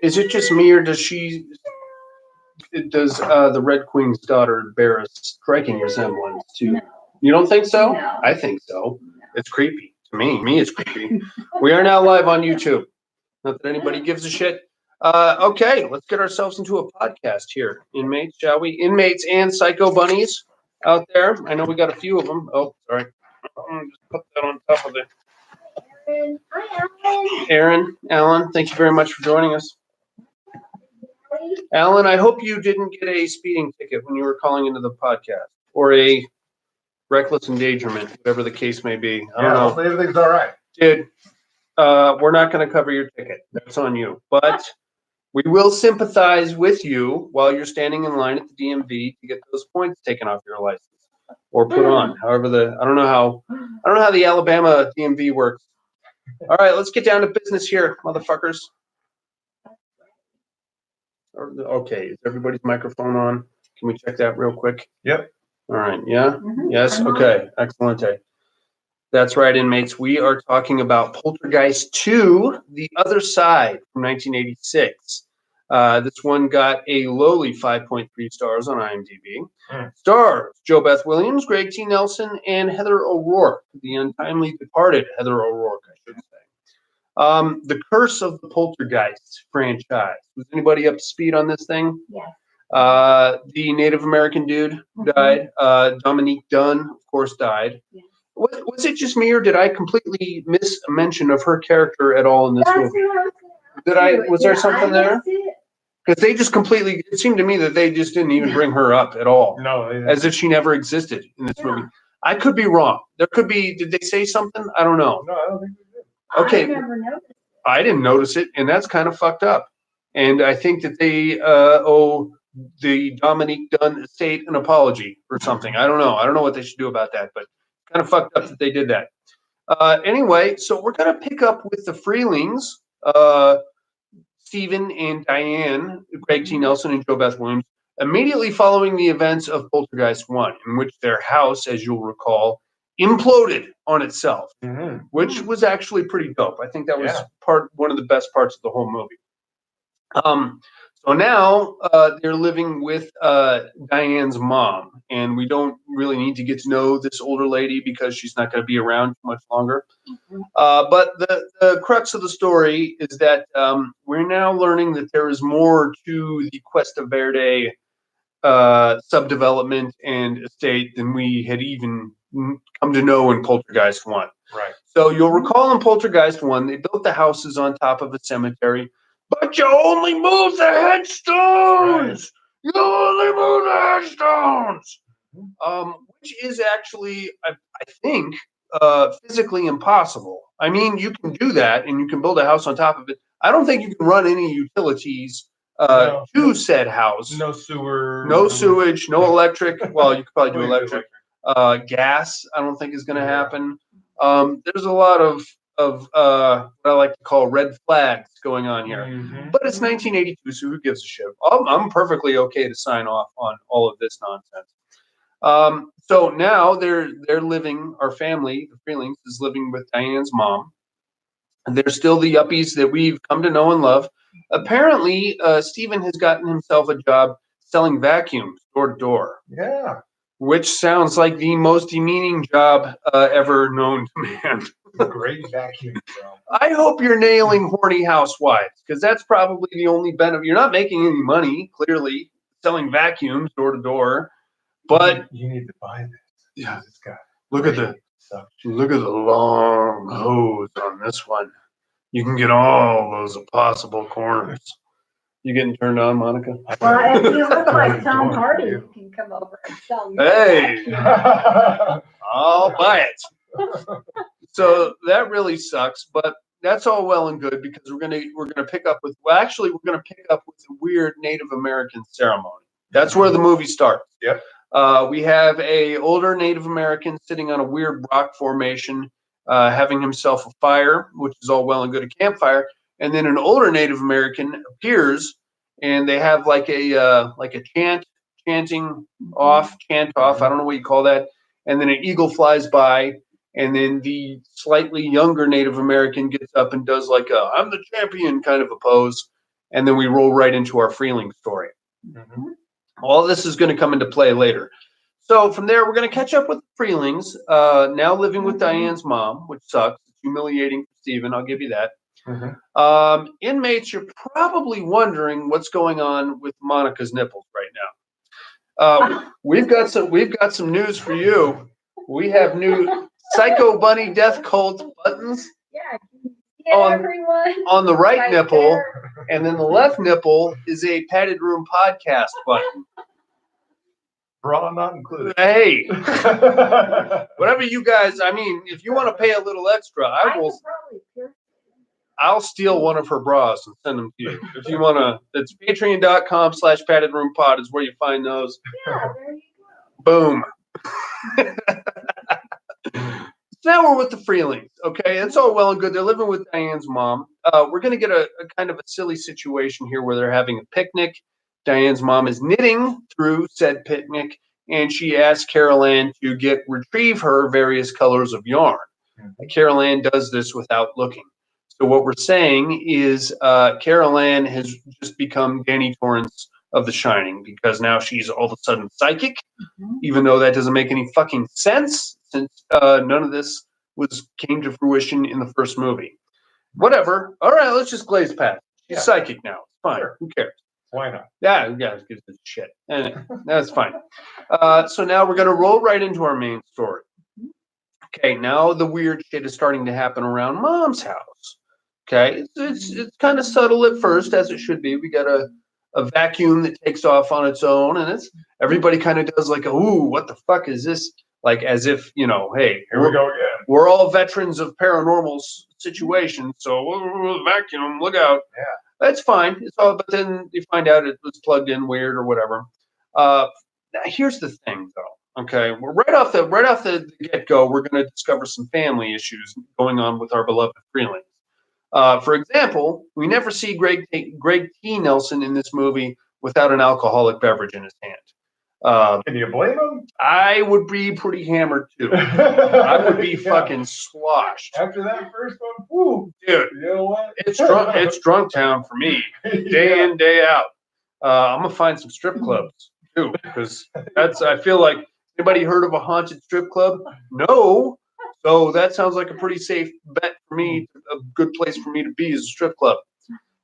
Is it just me, or does the Red Queen's daughter bear a striking resemblance to? No. You don't think so? No. I think so. It's creepy to me. Me, it's creepy. We are now live on YouTube. Not that anybody gives a shit. Okay, let's get ourselves into a podcast here, inmates, shall we? Inmates and psycho bunnies out there. I know we got a few of them. Oh, sorry. I'm gonna just put that on top of it. Aaron. Hi, Alan. Aaron, Alan, thank you very much for joining us. Alan, I hope you didn't get a speeding ticket when you were calling into the podcast, or a reckless endangerment, whatever the case may be. I don't know. Hopefully everything's all right. Dude, we're not going to cover your ticket. That's on you. But we will sympathize with you while you're standing in line at the DMV to get those points taken off your license or put on. However, I don't know how the Alabama DMV works. All right, let's get down to business here, motherfuckers. Okay, is everybody's microphone on? Can we check that real quick? Yep. All right, yeah? Yes, okay, excellent. That's right, inmates. We are talking about Poltergeist 2, The Other Side from 1986. This one got a lowly 5.3 stars on IMDb. Stars Joe Beth Williams, Greg T. Nelson, and Heather O'Rourke, the untimely departed Heather O'Rourke, I should say. The Curse of the Poltergeist franchise. Was anybody up to speed on this thing? Yes. The Native American dude died. Dominique Dunn, of course, died. Yes. Was it just me, or did I completely miss a mention of her character at all in this movie? Was there something there? Because they just completely, it seemed to me that they just didn't even bring her up at all. No. As if she never existed in this movie. I could be wrong. There could be, did they say something? I don't know. No, I don't think we did. Okay. I never noticed it. I didn't notice it, and that's kind of fucked up. And I think that they owe the Dominique Dunn estate an apology or something. I don't know. I don't know what they should do about that, but kind of fucked up that they did that. Anyway, so we're going to pick up with the Freelings, Stephen and Diane, Craig T. Nelson and Joe Beth Williams, immediately following the events of Poltergeist 1, in which their house, as you'll recall, imploded on itself, which was actually pretty dope. I think that was one of the best parts of the whole movie. So now they're living with Diane's mom, and we don't really need to get to know this older lady because she's not going to be around much longer. But the crux of the story is that we're now learning that there is more to the Cuesta Verde subdevelopment and estate than we had even come to know in Poltergeist 1. Right. So you'll recall in Poltergeist 1, they built the houses on top of a cemetery, but you only move the headstones! Right. You only move the headstones! Which is actually, I think, physically impossible. I mean, you can do that, and you can build a house on top of it. I don't think you can run any utilities to said house. No sewer. No sewage, no electric. Well, you could probably do electric. Gas, I don't think is going to happen. There's a lot of what I like to call red flags going on here. But it's 1982, so who gives a shit? I'm perfectly okay to sign off on all of this nonsense. So now they're living, our family, the Freelings, is living with Diane's mom. And they're still the yuppies that we've come to know and love. Apparently, Stephen has gotten himself a job selling vacuums door to door. Yeah. Which sounds like the most demeaning job ever known to man. Great vacuum job. I hope you're nailing horny housewives, because that's probably the only benefit. You're not making any money, clearly, selling vacuums door to door. But you need to buy this. Yeah, it's got look at the long hose on this one. You can get all those possible corners. You getting turned on, Monica? Well, if you look like Tom Hardy, you can come over and sell me. Hey, I'll buy it. So that really sucks, but that's all well and good because we're gonna pick up with a weird Native American ceremony. That's where the movie starts. Yep. We have a older Native American sitting on a weird rock formation, having himself a fire, which is all well and good, a campfire. And then an older Native American appears, and they have like a chanting off. I don't know what you call that. And then an eagle flies by, and then the slightly younger Native American gets up and does like a "I'm the champion" kind of a pose, and then we roll right into our Freeling story. Mhm. All this is going to come into play later. So from there, we're going to catch up with the Freelings, now living with Diane's mom, which sucks. It's humiliating for Steven, I'll give you that. Mhm. Inmates, you're probably wondering what's going on with Monica's nipples right now. We've got some news for you. We have new Psycho Bunny Death Cult buttons Yeah, On- everyone. on the right nipple, there. and then the left nipple is a Padded Room Podcast button. Bra not included. Hey, whatever you guys, I mean, if you want to pay a little extra, I will. could probably pierce I'll steal one of her bras and send them to you. If you want to, it's patreon.com/paddedroompod is where you find those. Yeah, there you go. Boom. So now we're with the Freelings, okay? It's all well and good. They're living with Diane's mom. We're going to get a kind of a silly situation here where they're having a picnic. Diane's mom is knitting through said picnic, and she asks Carol Ann to retrieve her various colors of yarn. Carol Ann does this without looking. So what we're saying is Carol Ann has just become Danny Torrance of The Shining, because now she's all of a sudden psychic, even though that doesn't make any fucking sense, since none of this came to fruition in the first movie. Whatever. All right, let's just glaze past. She's psychic now. It's fine. Sure. Who cares? Why not? Yeah, who gives a shit? Anyway, that's fine. So now we're going to roll right into our main story. Okay, now the weird shit is starting to happen around Mom's house. Okay, it's kind of subtle at first, as it should be. We got a vacuum that takes off on its own, and everybody kind of does like, ooh, what the fuck is this? Like, as if, hey, Here we go again. we're all veterans of paranormal situations, so vacuum, look out. Yeah. That's fine. It's all, but then you find out it was plugged in weird or whatever. Now here's the thing, though. Okay, we're right off the get go, we're going to discover some family issues going on with our beloved Freelings. For example, we never see Greg T. Nelson in this movie without an alcoholic beverage in his hand. Can you blame him? I would be pretty hammered too. I would be fucking sloshed. After that first one, whoo, dude. You know what? It's drunk town for me, day in, day out. I'm gonna find some strip clubs too, because I feel like, anybody heard of a haunted strip club? No. So that sounds like a pretty safe bet for me. A good place for me to be is a strip club.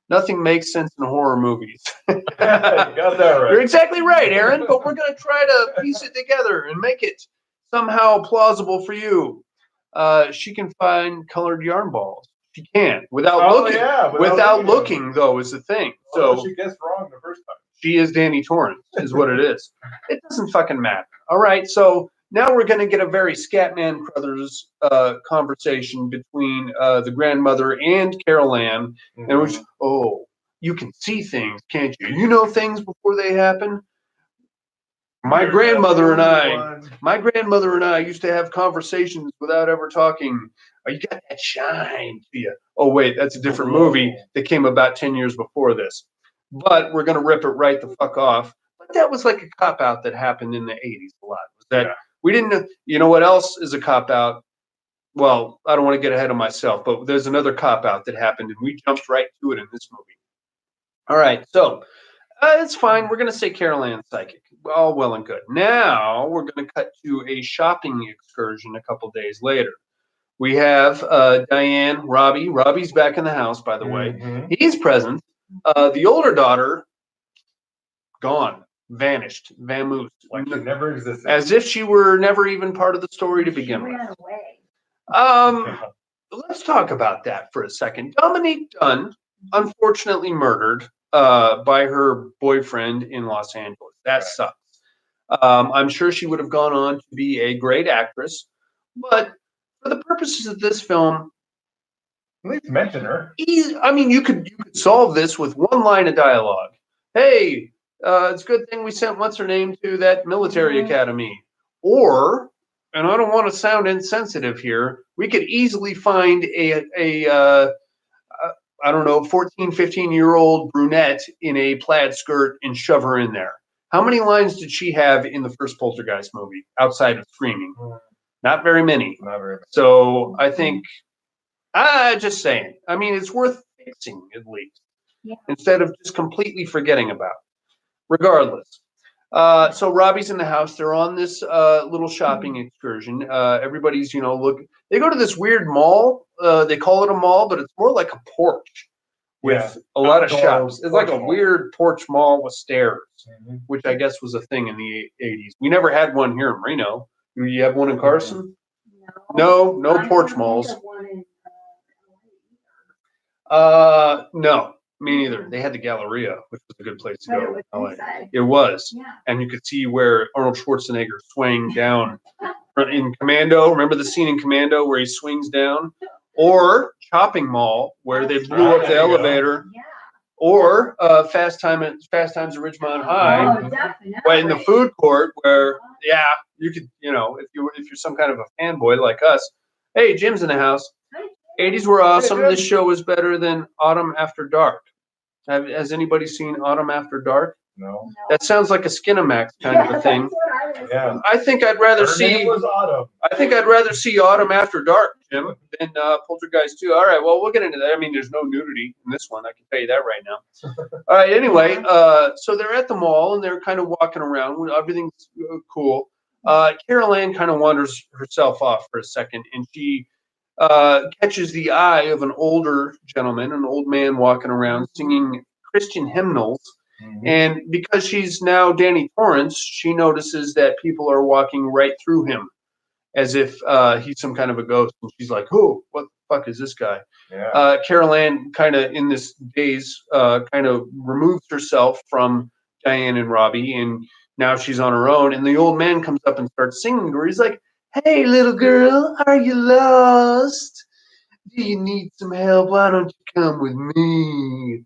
Nothing makes sense in horror movies. You got that right. You're exactly right, Aaron, but we're going to try to piece it together and make it somehow plausible for you. She can find colored yarn balls. She can, without looking. Yeah, without looking, though, is the thing. So she guessed wrong the first time. she is Danny Torrance, is what it is. It doesn't fucking matter. All right, so now we're going to get a very Scatman Crothers conversation between the grandmother and Carol Ann, in which, you can see things, can't you? You know things before they happen. My grandmother and I used to have conversations without ever talking. Oh, you got that shine to you. Oh, wait, that's a different movie that came about 10 years before this. But we're going to rip it right the fuck off. But that was like a cop-out that happened in the 80s a lot. Was that we didn't know, you know what else is a cop-out? Well, I don't want to get ahead of myself, but there's another cop-out that happened, and we jumped right to it in this movie. All right, so it's fine. We're going to say Carol Ann's psychic. All well and good. Now we're going to cut to a shopping excursion a couple days later. We have Diane, Robbie. Robbie's back in the house, by the way. He's present. The older daughter, gone, vanished, vamoosed. Like she never existed. As if she were never even part of the story to begin with. Ran away. Let's talk about that for a second. Dominique Dunn, unfortunately murdered by her boyfriend in Los Angeles. That sucks. I'm sure she would have gone on to be a great actress, but for the purposes of this film, at least mention her. I mean, you could solve this with one line of dialogue. Hey, it's a good thing we sent what's her name to that military academy. Or, and I don't want to sound insensitive here, we could easily find a I don't know, 14, 15-year-old brunette in a plaid skirt and shove her in there. How many lines did she have in the first Poltergeist movie outside of screaming? Not very many. Not very many. So I think, just saying. I mean, it's worth fixing at least. Yeah. instead of just completely forgetting about it. Regardless. So Robbie's in the house. They're on this little shopping excursion. Everybody's, they go to this weird mall. They call it a mall, but it's more like a porch with a lot of Outdoor shops. It's like a porch mall. weird porch mall with stairs, Mhm. which I guess was a thing in the 80s. We never had one here in Reno. Do you have one in Carson? No I porch don't malls. think of one in, No, me neither. They had the Galleria, which was a good place to but go. it was in LA. inside. It was. Yeah. And you could see where Arnold Schwarzenegger swang down in Commando. Remember the scene in Commando where he swings down? Or Chopping Mall, where they blew up the There you go. elevator. Yeah. Or Fast Times at Ridgemont High, Oh, definitely. but in the food court where, yeah, you could, if you're some kind of a fanboy like us, hey, Jim's in the house. 80s were awesome. Jim. This show was better than Autumn After Dark. Has anybody seen Autumn After Dark? No. That sounds like a Skinamax kind of a thing. That's what I was Yeah. I think I'd rather Her name see. was Autumn. I think I'd rather see Autumn After Dark, Jim, than Poltergeist 2. All right, well, we'll get into that. I mean, there's no nudity in this one. I can tell you that right now. All right, anyway, so they're at the mall and they're kind of walking around. Everything's cool. Carol Ann kind of wanders herself off for a second, and she catches the eye of an older gentleman, an old man walking around singing Christian hymnals. Mhm. And because she's now Danny Torrance, she notices that people are walking right through him as if he's some kind of a ghost. And she's like, "Who? What the fuck is this guy?" Yeah. Carol Ann kind of in this daze kind of removes herself from Diane and Robbie, and now she's on her own. And the old man comes up and starts singing to her. He's like, "Hey, little girl, are you lost? Do you need some help? Why don't you come with me?"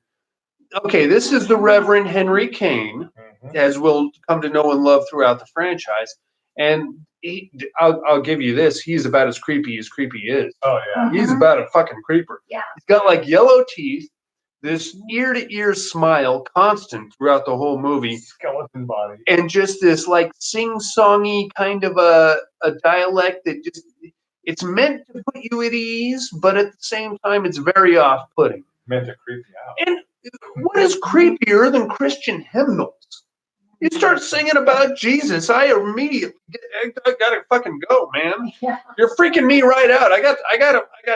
Okay, this is the Reverend Henry Kane, Mhm. as we'll come to know and love throughout the franchise. And I'll give you this: he's about as creepy is. Oh yeah. He's about a fucking creeper. Yeah. He's got like yellow teeth, this ear to ear smile constant throughout the whole movie, Skeleton body. and just this like sing songy kind of a dialect that just it's meant to put you at ease, but at the same time it's very off putting. Meant to creep you out. And what is creepier than Christian hymnals? You start singing about Jesus, I immediately I gotta fucking go, man. Yeah. You're freaking me right out. I got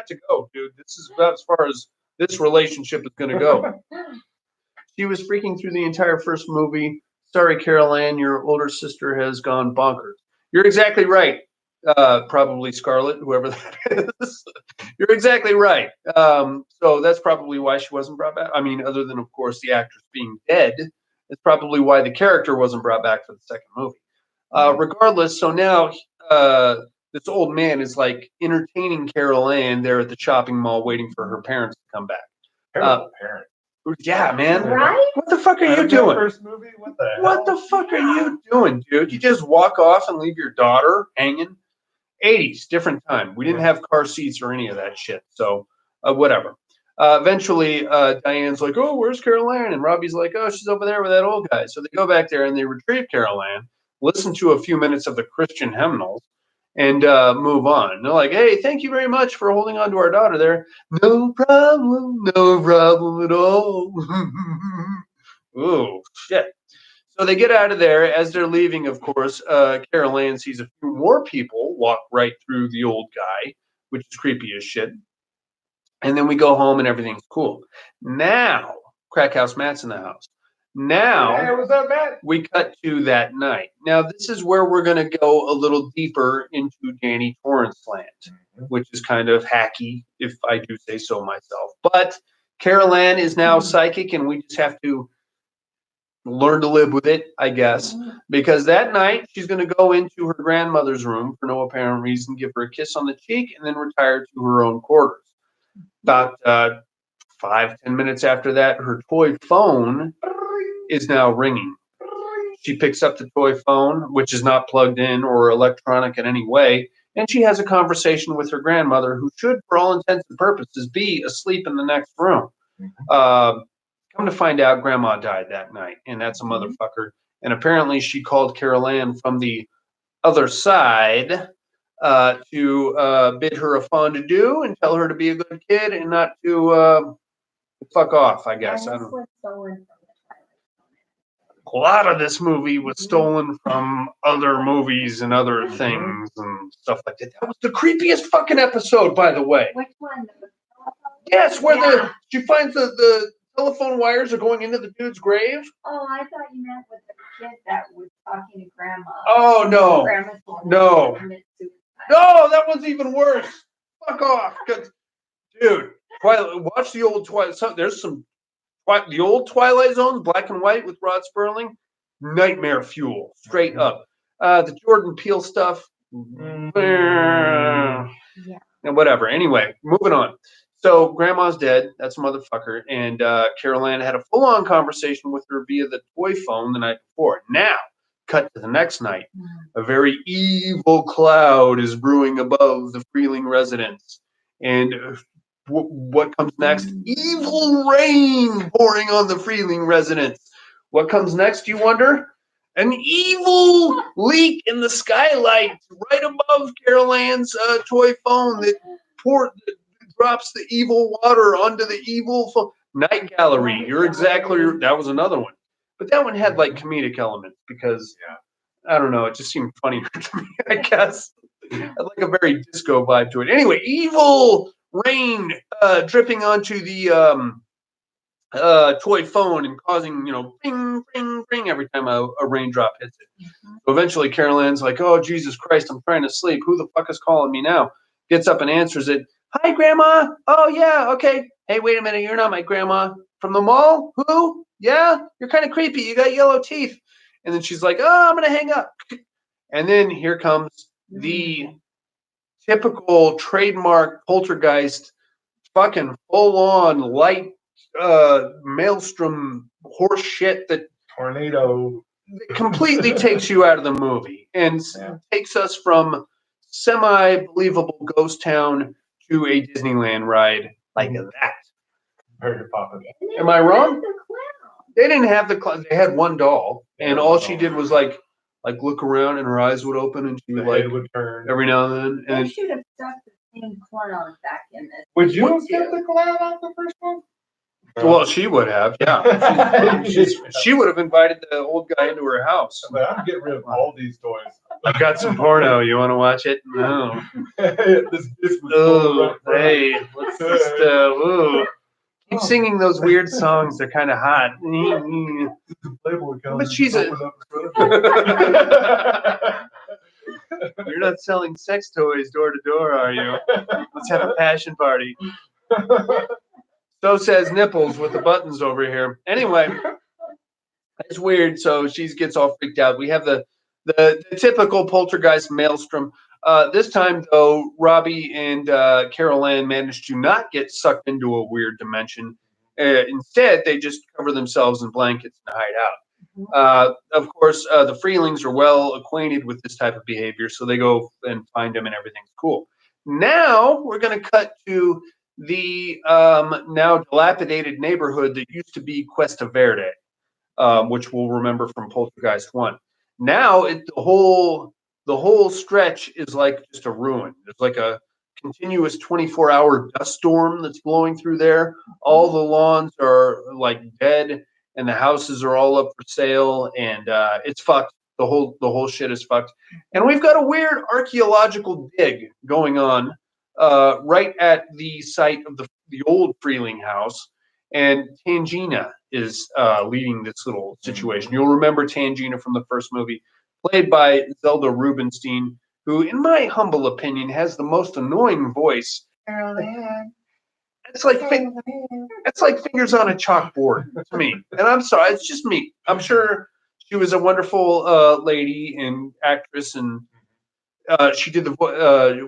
to go, dude. This is about as far as this relationship is gonna go. She was freaking through the entire first movie. Sorry, Carol Ann, your older sister has gone bonkers. You're exactly right. Probably Scarlett, whoever that is. You're exactly right. So that's probably why she wasn't brought back. I mean, other than, of course, the actress being dead, it's probably why the character wasn't brought back for the second movie. Regardless, so now this old man is like entertaining Carol Ann there at the shopping mall, waiting for her parents to come back. Terrible parent. Yeah, man. Right? What the fuck are Out you of that doing? First movie? What the hell? What the fuck are you doing, dude? You just walk off and leave your daughter hanging? 80s, different time. We didn't have car seats or any of that shit. So, whatever. Eventually, Diane's like, "Oh, where's Carol Ann?" And Robbie's like, "Oh, she's over there with that old guy." So they go back there and they retrieve Carol Ann, listen to a few minutes of the Christian hymnals, and move on. And they're like, "Hey, thank you very much for holding on to our daughter there. No problem at all." Ooh, shit. So they get out of there. As they're leaving, of course, Carol Ann sees a few more people walk right through the old guy, which is creepy as shit. And then we go home and everything's cool. Now, Crackhouse Matt's in the house. Now, Hey, what's up, Matt? we cut to that night. Now, this is where we're going to go a little deeper into Danny Torrance land, which is kind of hacky, if I do say so myself. But Carol Ann is now psychic, and we just have to learn to live with it, I guess. Because that night, she's going to go into her grandmother's room for no apparent reason, give her a kiss on the cheek, and then retire to her own quarters. About 5-10 minutes after that, her toy phone is now ringing. She picks up the toy phone, which is not plugged in or electronic in any way, and she has a conversation with her grandmother, who should, for all intents and purposes, be asleep in the next room. Come to find out, Grandma died that night, and that's a motherfucker. And apparently she called Carol Ann from the other side to bid her a fondue and tell her to be a good kid and not to fuck off, I guess. I And don't. this was stolen from the Twilight A lot of this movie was stolen from other movies and other things and stuff like that. That was the creepiest fucking episode, by the way. Which one? Yes, where Yeah. she finds the telephone wires are going into the dude's grave. Oh, I thought you meant with the kid that was talking to Grandma. Oh no, Grandma's the one No. that committed suicide. no, that was even worse. Fuck off, 'cause, dude. Twilight. Watch the old Twilight. There's some the old Twilight Zone, black and white with Rod Serling. Nightmare fuel, straight up. The Jordan Peele stuff. Yeah. And whatever. Anyway, moving on. So grandma's dead. That's a motherfucker. And Carol Ann had a full-on conversation with her via the toy phone the night before. Now, cut to the next night. A very evil cloud is brewing above the Freeling residence. And what comes next? Evil rain pouring on the Freeling residence. What comes next, you wonder? An evil leak in the skylight right above Carol Ann's toy phone that drops the evil water onto the evil phone. Night Gallery. You're exactly. That was another one, but that one had like comedic elements because I don't know. It just seemed funnier to me. I guess it had like a very disco vibe to it. Anyway, evil rain dripping onto the toy phone and causing, bing, bing, bing every time a raindrop hits it. So eventually Carol Ann's like, oh, Jesus Christ, I'm trying to sleep. Who the fuck is calling me now? Gets up and answers it. Hi, Grandma. Oh, yeah, okay. Hey, wait a minute. You're not my grandma. From the mall? Who? Yeah? You're kind of creepy. You got yellow teeth. And then she's like, oh, I'm going to hang up. And then here comes the typical trademark Poltergeist fucking full-on light maelstrom horse shit that Tornado. completely takes you out of the movie and takes us from semi-believable ghost town to a Disneyland ride like that. Mary Poppins. Am I wrong? The clown. They didn't have the clown. They had one doll, and all she did was like look around, and her eyes would open, and she The would like head would turn. every now and then. They And should have stuck the same clown back in this. Would you have one, kept too. the clown out the first one? well, she would have, yeah. She would have invited the old guy into her house. But I'm getting rid of all these toys. I got some porno. You want to watch it? No. this was Oh, hey, let's just, ooh. Keep singing those weird songs. They're kind of hot. But she's a. You're not selling sex toys door to door, are you? Let's have a passion party. So says Nipples with the buttons over here. Anyway, it's weird. So she gets all freaked out. We have the typical Poltergeist maelstrom. This time, though, Robbie and Carol Ann managed to not get sucked into a weird dimension. Instead, they just cover themselves in blankets and hide out. Of course, the Freelings are well acquainted with this type of behavior, so they go and find him, and everything's cool. Now we're going to cut to the now dilapidated neighborhood that used to be Cuesta Verde, which we'll remember from Poltergeist 1. Now the whole stretch is like just a ruin. It's like a continuous 24-hour dust storm that's blowing through there. All the lawns are like dead, and the houses are all up for sale, and it's fucked. The whole shit is fucked. And we've got a weird archaeological dig going on right at the site of the old Freeling house, and Tangina is leading this little situation. You'll remember Tangina from the first movie, played by Zelda Rubinstein, who, in my humble opinion, has the most annoying voice. It's like fingers on a chalkboard to me. And I'm sorry, it's just me. I'm sure she was a wonderful lady and actress, and she did what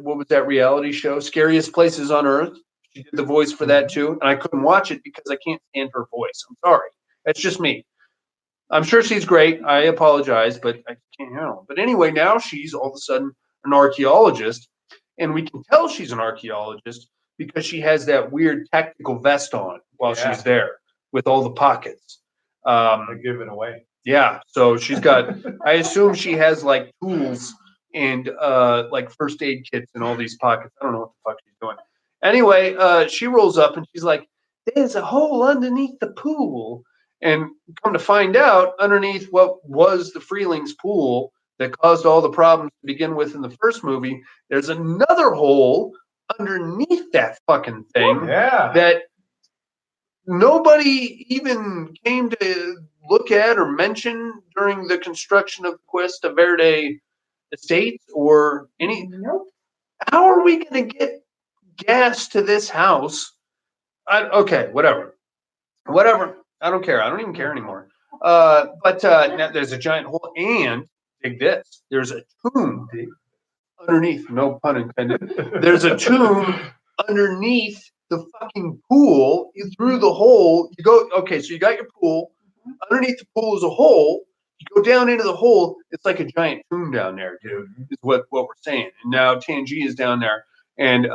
was that reality show, Scariest Places on Earth? She did the voice for that too, and I couldn't watch it because I can't stand her voice. I'm sorry. That's just me. I'm sure she's great. I apologize, but I can't handle it. But anyway, now she's all of a sudden an archaeologist, and we can tell she's an archaeologist because she has that weird tactical vest on while she's there with all the pockets. They give it away. Yeah, so she's got, I assume she has like tools and like first aid kits in all these pockets. I don't know what the fuck she's doing. Anyway, she rolls up and she's like, there's a hole underneath the pool. And come to find out, underneath what was the Freelings pool that caused all the problems to begin with in the first movie, there's another hole underneath that fucking thing that nobody even came to look at or mention during the construction of Cuesta Verde Estates or any. Nope. How are we going to get gas to this house? Okay, whatever. I don't care. I don't even care anymore. But now there's a giant hole, and dig this. There's a tomb underneath. No pun intended. There's a tomb underneath the fucking pool. You through the hole. You go. Okay, so you got your pool. Underneath the pool is a hole. You go down into the hole. It's like a giant tomb down there, dude. Is what we're saying. And now Tangi is down there, and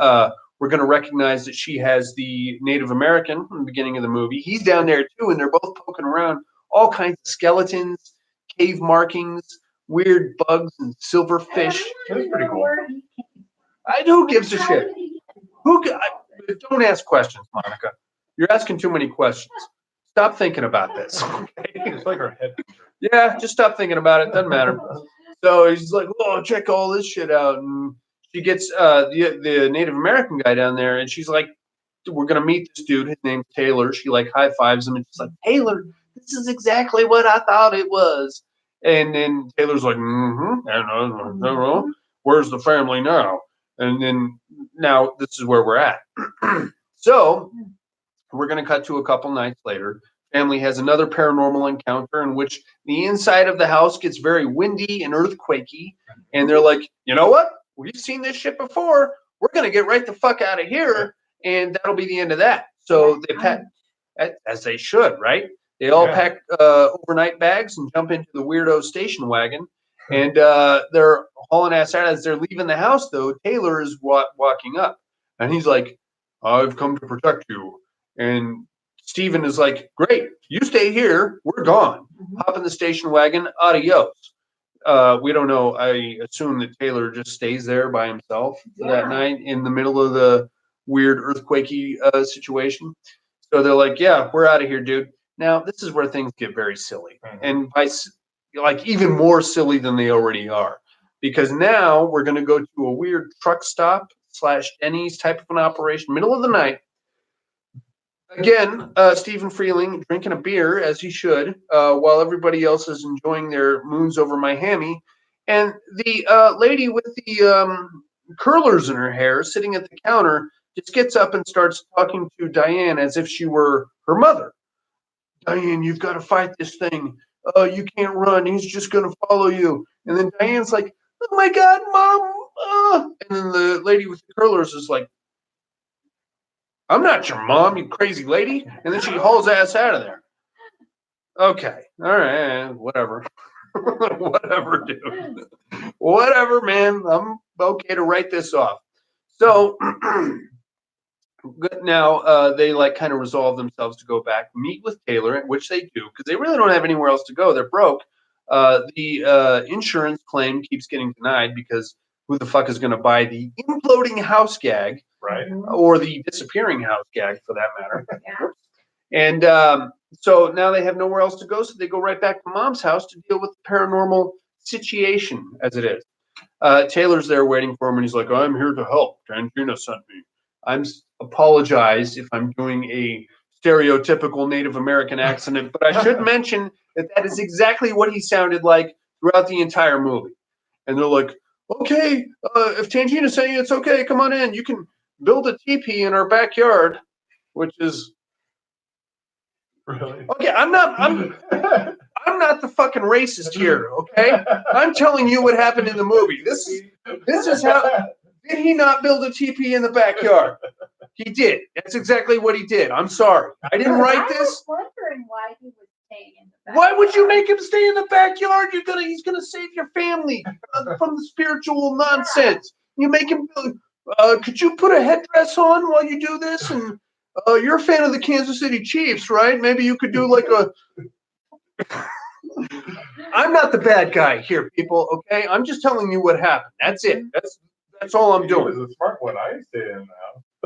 we're going to recognize that she has the Native American in the beginning of the movie. He's down there too, and they're both poking around all kinds of skeletons, cave markings, weird bugs, and silverfish. That's pretty cool. Who gives a shit? Don't ask questions, Monica. You're asking too many questions. Stop thinking about this. Okay? It's like her head. Yeah, just stop thinking about it. Doesn't matter. So he's like, "Oh, check all this shit out." And she gets the Native American guy down there, and she's like, "We're gonna meet this dude. His name's Taylor." She like high fives him, and she's like, "Taylor, this is exactly what I thought it was." And then Taylor's like, "Mm-hmm. Where's the family now?" And then now this is where we're at. So we're gonna cut to a couple nights later. Family has another paranormal encounter in which the inside of the house gets very windy and earthquakey, and they're like, "You know what? We've seen this shit before. We're going to get right the fuck out of here, and that'll be the end of that." So they pack, as they should, right? They all pack overnight bags and jump into the weirdo station wagon, and they're hauling ass out. As they're leaving the house, though, Taylor is walking up, and he's like, "I've come to protect you." And Steven is like, "Great, you stay here. We're gone. Hop in the station wagon. Adios." We don't know. I assume that Taylor just stays there by himself for that night in the middle of the weird earthquakey situation. So they're like, "Yeah, we're out of here, dude." Now, this is where things get very silly. And by like even more silly than they already are. Because now we're going to go to a weird truck stop / Denny's type of an operation, middle of the night. Again, Stephen Freeling drinking a beer, as he should, while everybody else is enjoying their moons over Miami. And the lady with the curlers in her hair sitting at the counter just gets up and starts talking to Diane as if she were her mother. "Diane, you've got to fight this thing. You can't run. He's just going to follow you." And then Diane's like, "Oh my God, Mom." And then the lady with the curlers is like, "I'm not your mom, you crazy lady." And then she hauls ass out of there. Okay. All right. Whatever. Whatever, dude. Whatever, man. I'm okay to write this off. So now they like kind of resolve themselves to go back, meet with Taylor, which they do because they really don't have anywhere else to go. They're broke. The insurance claim keeps getting denied because who the fuck is going to buy the imploding house gag? Right. Or the disappearing house gag, for that matter. Yeah. And so now they have nowhere else to go, so they go right back to Mom's house to deal with the paranormal situation, as it is. Taylor's there waiting for him, and he's like, "I'm here to help. Tangina sent me." Apologize if I'm doing a stereotypical Native American accent, but I should mention that is exactly what he sounded like throughout the entire movie. And they're like, "Okay, if Tangina's saying it's okay, come on in. You can build a teepee in our backyard," which is Really? okay. I'm not the fucking racist here. Okay, I'm telling you what happened in the movie. This is how. Did he not build a teepee in the backyard? He did. That's exactly what he did. I'm sorry. I didn't write this. I was wondering why he was staying in the backyard. Why would you make him stay in the backyard? He's gonna save your family from the spiritual nonsense. You make him. Could you put a headdress on while you do this? And you're a fan of the Kansas City Chiefs, right? Maybe you could do like a. I'm not the bad guy here, people. Okay, I'm just telling you what happened. That's it. That's all I'm doing. He was a smart one. I stay in now.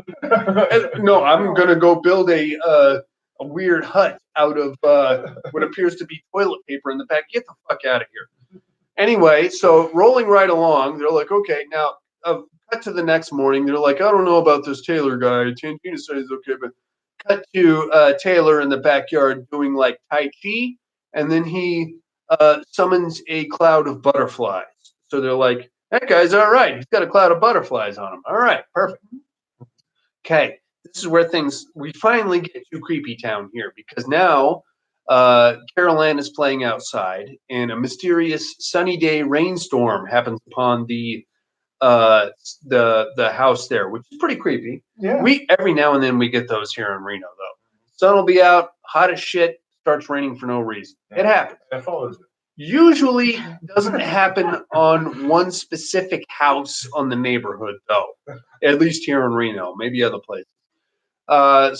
No, I'm gonna go build a weird hut out of what appears to be toilet paper in the back. Get the fuck out of here. Anyway, so rolling right along, they're like, okay, now cut to the next morning. They're like, I don't know about this Taylor guy. Tangina says he's okay, but cut to Taylor in the backyard doing like Tai Chi, and then he summons a cloud of butterflies. So they're like, that guy's all right. He's got a cloud of butterflies on him. All right, perfect. Okay, this is where we finally get to Creepy Town here, because now Carol Ann is playing outside, and a mysterious sunny day rainstorm happens upon the house there, which is pretty creepy. Yeah. We every now and then we get those here in Reno, though. Sun will be out, hot as shit, starts raining for no reason. It happens. That follows it. Usually doesn't happen on one specific house on the neighborhood, though. At least here in Reno, maybe other places.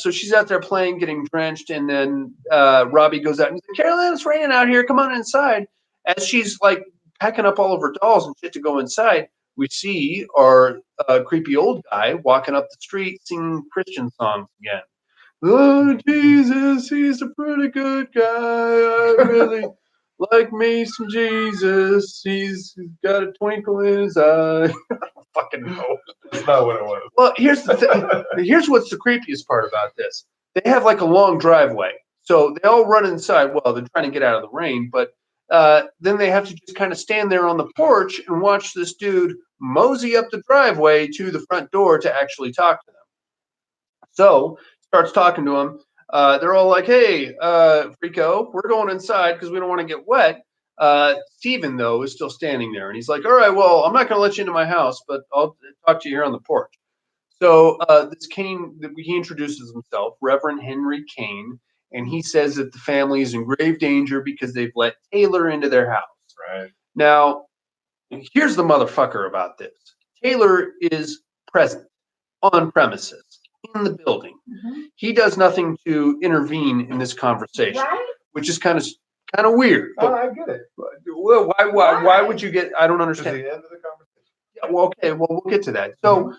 So she's out there playing, getting drenched, and then Robbie goes out and he's like, Carolyn, it's raining out here. Come on inside. As she's like packing up all of her dolls and shit to go inside, we see our creepy old guy walking up the street singing Christian songs again. Oh, Jesus, he's a pretty good guy. I really like me some Jesus. He's got a twinkle in his eye. I don't fucking know. That's not what it was. Well, here's the thing. Here's what's the creepiest part about this. They have like a long driveway. So they all run inside. Well, they're trying to get out of the rain, but then they have to just kind of stand there on the porch and watch this dude mosey up the driveway to the front door to actually talk to them. So starts talking to him. They're all like, hey, Frico, we're going inside because we don't want to get wet. Steven, though, is still standing there. And he's like, all right, well, I'm not going to let you into my house, but I'll talk to you here on the porch. So this Kane, he introduces himself, Reverend Henry Kane, and he says that the family is in grave danger because they've let Taylor into their house. Right. Now, here's the motherfucker about this. Taylor is present on premises in the building. Mhm. He does nothing to intervene in this conversation, Right? which is kind of weird. Oh, I get it. Well, why would you get? I don't This is understand. the end of the conversation. Yeah, well, okay, well, we'll get to that. So,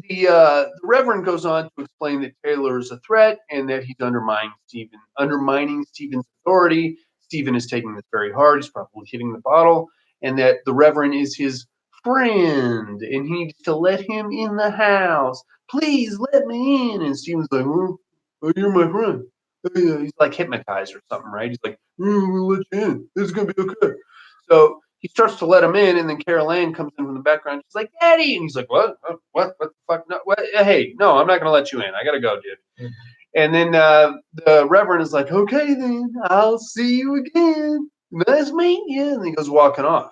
the Reverend goes on to explain that Taylor is a threat and that he's undermining Stephen's authority. Stephen is taking this very hard. He's probably hitting the bottle, and that the Reverend is his friend, and he needs to let him in the house. Please let me in. And Stephen's like, oh, you're my friend. He's like hypnotized or something, right? He's like, we'll let you in. This is gonna be okay. So he starts to let him in, and then Carol Ann comes in from the background. She's like, Daddy, and he's like, what the fuck? No, what? Hey, no, I'm not gonna let you in. I gotta go, dude. Mhm. And then the Reverend is like, okay, then I'll see you again. Nice meeting you. And he goes walking off.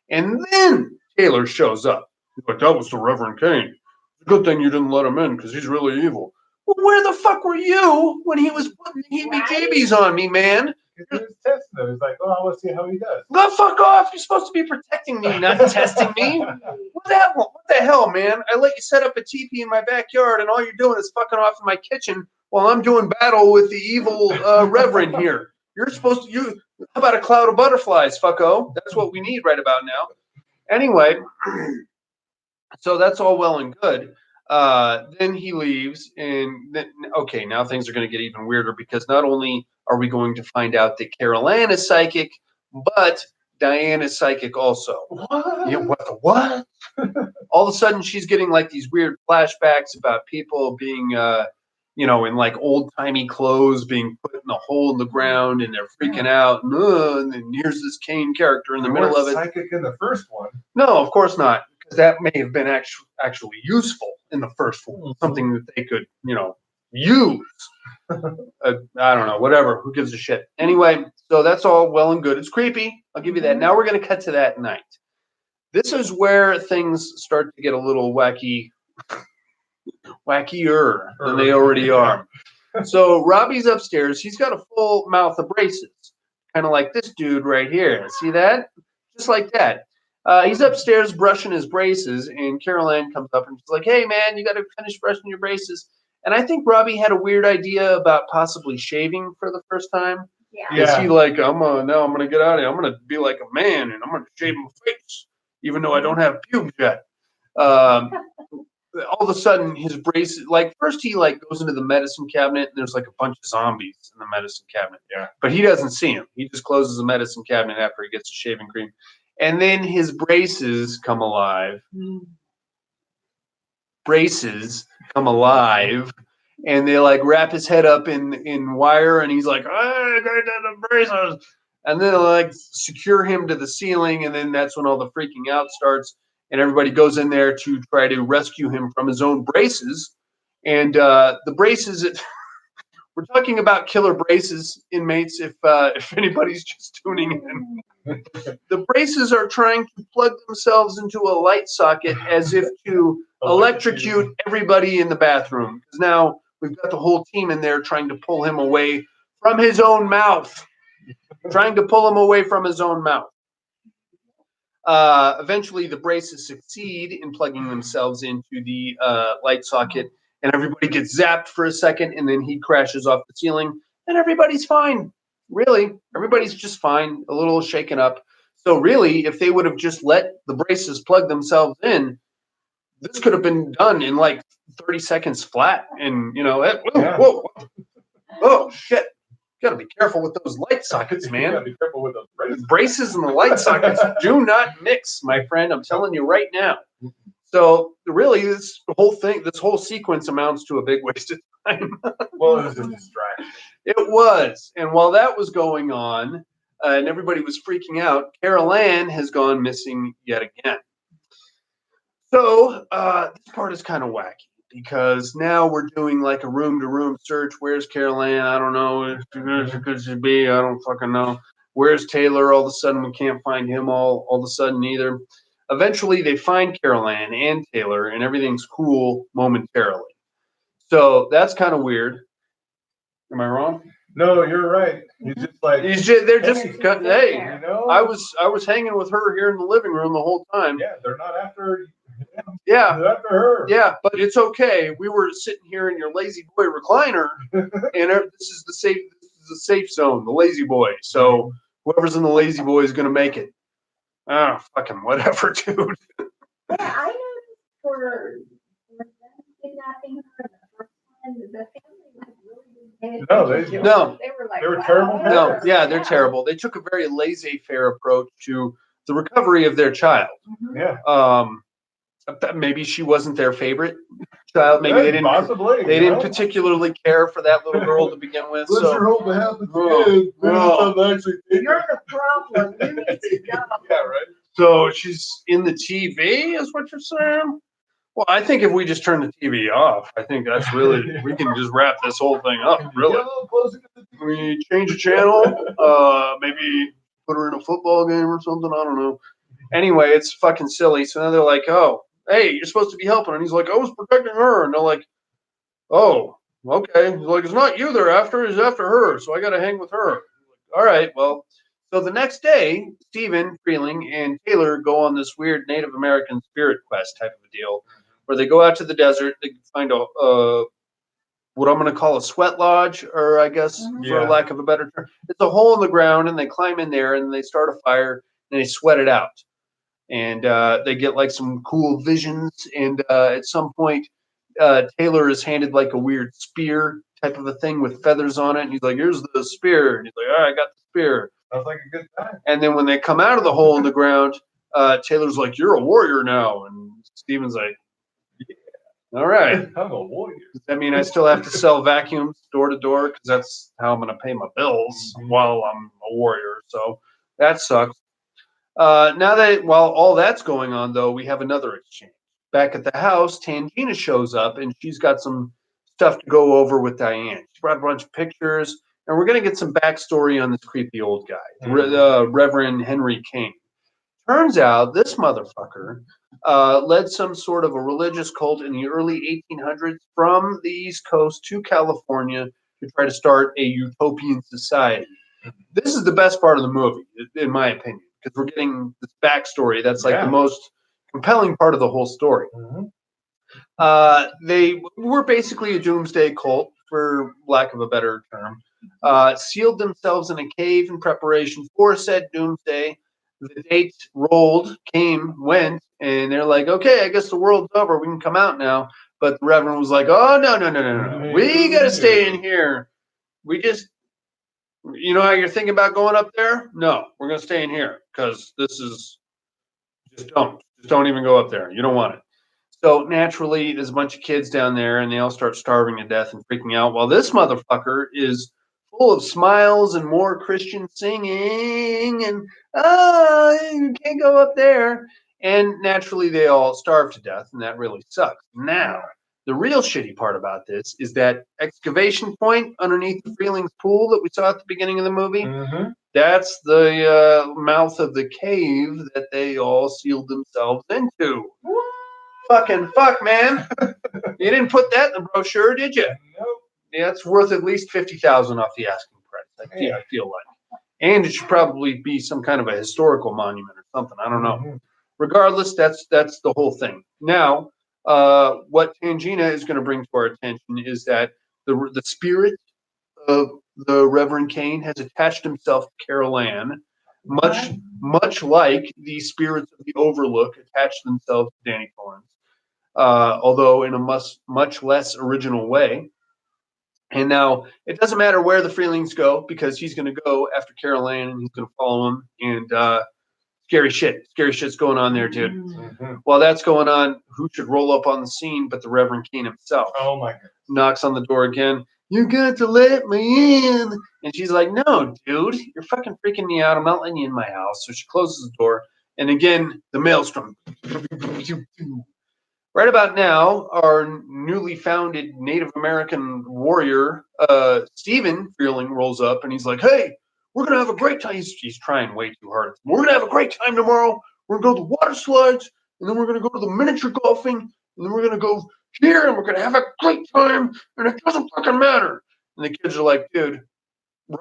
And then Taylor shows up. He's like, that was the Reverend Kane. It's a good thing you didn't let him in because he's really evil. Well, where the fuck were you when he was putting heebie-jeebies on me, man? He was testing him. He's like, oh, I want to see how he does. Go fuck off. You're supposed to be protecting me, not testing me. What the hell, man? I let you set up a teepee in my backyard, and all you're doing is fucking off in my kitchen while I'm doing battle with the evil Reverend here. You're supposed to, how about a cloud of butterflies, fucko? That's what we need right about now. Anyway, so that's all well and good. Then he leaves, and then, okay, now things are going to get even weirder because not only are we going to find out that Carol Ann is psychic, but Diane is psychic also. What? Yeah, what the what? All of a sudden, she's getting like these weird flashbacks about people being, in like old timey clothes, being put in a hole in the ground, and they're freaking out. And then here's this Kane character in the middle of it. Psychic in the first one. No, of course not. That may have been actually useful in the first one, something that they could, use. I don't know, whatever. Who gives a shit? Anyway, so that's all well and good. It's creepy. I'll give you that. Now we're going to cut to that night. This is where things start to get a little wackier than they already are. So Robbie's upstairs. He's got a full mouth of braces, kind of like this dude right here. See that? Just like that. He's upstairs brushing his braces, and Carol Ann comes up and she's like, hey, man, you got to finish brushing your braces. And I think Robbie had a weird idea about possibly shaving for the first time. Yeah. Is he like, now I'm going to get out of here. I'm going to be like a man, and I'm going to shave my face, even though I don't have pubes yet. all of a sudden his braces, like first he like goes into the medicine cabinet and there's like a bunch of zombies in the medicine cabinet. Yeah. But he doesn't see them. He just closes the medicine cabinet after he gets the shaving cream. And then his braces come alive. Braces come alive. And they like wrap his head up in wire and he's like, I got the braces. And then they like secure him to the ceiling. And then that's when all the freaking out starts. And everybody goes in there to try to rescue him from his own braces. And the braces, we're talking about killer braces, inmates, if anybody's just tuning in. The braces are trying to plug themselves into a light socket as if to electrocute everybody in the bathroom. Because now we've got the whole team in there trying to pull him away from his own mouth. Trying to pull him away from his own mouth. Eventually, the braces succeed in plugging themselves into the light socket, and everybody gets zapped for a second, and then he crashes off the ceiling, and everybody's fine. Really, everybody's just fine, a little shaken up. So really, if they would have just let the braces plug themselves in, this could have been done in like 30 seconds flat. And, you know, whoa, shit. You gotta be careful with those light sockets, man. You gotta be careful with those braces. Braces and the light sockets do not mix, my friend. I'm telling you right now. So really, this whole sequence amounts to a big waste of time. Well, it was a distraction. It was. And while that was going on, and everybody was freaking out, Carol Ann has gone missing yet again. So this part is kind of wacky because now we're doing like a room-to-room search. Where's Carol Ann? I don't know. Where could she be? I don't fucking know. Where's Taylor? All of a sudden, we can't find him all of a sudden either. Eventually, they find Carol Ann and Taylor, and everything's cool momentarily. So that's kind of weird. Am I wrong? No, you're right. He's just like They're just Hey, hey. you know. I was hanging with her here in the living room the whole time. Yeah, they're not after. Yeah. They're after her. Yeah, but it's okay. We were sitting here in your lazy boy recliner, and this is the safe zone, the lazy boy. So whoever's in the lazy boy is gonna make it. Ah, fucking whatever, dude. Yeah, I know for them kidnapping her the first time, the family was really paying No, attention to no. her. They were like, They were wow, terrible No, parents. yeah, they're terrible. They took a very laissez-faire approach to the recovery of their child. Mhm. Yeah. Maybe she wasn't their favorite child. Maybe they didn't. Possibly. They didn't particularly care for that little girl to begin with. Let's So hope it happens Oh, again. oh. Actually You're the problem. You need to go. Yeah, right. So she's in the TV, is what you're saying? Well, I think if we just turn the TV off, I think that's really we can just wrap this whole thing up. Really, Get a little closer to the TV. we change the channel, maybe put her in a football game or something. I don't know. Anyway, it's fucking silly. So now they're like, "Oh, hey, you're supposed to be helping," and he's like, "I was protecting her," and they're like, "Oh, okay." He's like, "It's not you they're after; it's after her. So I got to hang with her." All right, well. So the next day, Stephen, Freeling, and Taylor go on this weird Native American spirit quest type of a deal, where they go out to the desert. They find a what I'm going to call a sweat lodge, or I guess for Yeah. lack of a better term, it's a hole in the ground, and they climb in there and they start a fire and they sweat it out, and they get like some cool visions. And at some point, Taylor is handed like a weird spear type of a thing with feathers on it, and he's like, "Here's the spear," and he's like, "All right, I got the spear." Sounds like a good time. And then when they come out of the hole in the ground, Taylor's like, "You're a warrior now," and Steven's like, "All right." I'm a warrior. Does that mean I still have to sell vacuums door to door? Because that's how I'm going to pay my bills while I'm a warrior. So that sucks. While all that's going on, though, we have another exchange. Back at the house, Tangina shows up, and she's got some stuff to go over with Diane. She brought a bunch of pictures, and we're going to get some backstory on this creepy old guy, Reverend Henry King. Turns out this motherfucker led some sort of a religious cult in the early 1800s from the East Coast to California to try to start a utopian society. This is the best part of the movie, in my opinion, because we're getting this backstory that's like the most compelling part of the whole story. They were basically a doomsday cult, for lack of a better term, sealed themselves in a cave in preparation for said doomsday. the date rolled, went, and they're like, okay, I guess the world's over. We can come out now. But the Reverend was like, oh, no. We got to stay in here. We just, you know how you're thinking about going up there? No, we're going to stay in here because this is, just don't even go up there. You don't want it. So naturally, there's a bunch of kids down there, and they all start starving to death and freaking out. While this motherfucker is full of smiles and more Christian singing, and you can't go up there. And naturally, they all starve to death, and that really sucks. Now, the real shitty part about this is that excavation point underneath the Freeling's pool that we saw at the beginning of the movie. Mm-hmm. That's the mouth of the cave that they all sealed themselves into. Fucking fuck, man. You didn't put that in the brochure, did you? Nope. Yeah, it's worth at least $50,000 off the asking price. I feel like. And it should probably be some kind of a historical monument or something. I don't know. Mm-hmm. Regardless, that's the whole thing. Now, what Tangina is going to bring to our attention is that the spirit of the Reverend Kane has attached himself to Carol Ann, much like the spirits of the Overlook attached themselves to Danny Torrance, although in a much less original way. And now it doesn't matter where the Freelings go because he's going to go after Carol Ann and he's going to follow him. And scary shit's going on there, dude. Mm-hmm. While that's going on, who should roll up on the scene but the Reverend Kane himself? Oh my goodness. Knocks on the door again. You got to let me in. And she's like, no, dude, you're fucking freaking me out. I'm not letting you in my house. So she closes the door. And again, the maelstrom. Right about now, our newly founded Native American warrior, Stephen Freeling, rolls up and he's like, hey, we're going to have a great time. He's trying way too hard. We're going to have a great time tomorrow. We're going to go to the water slides, and then we're going to go to the miniature golfing, and then we're going to go here, and we're going to have a great time, and it doesn't fucking matter. And the kids are like, dude,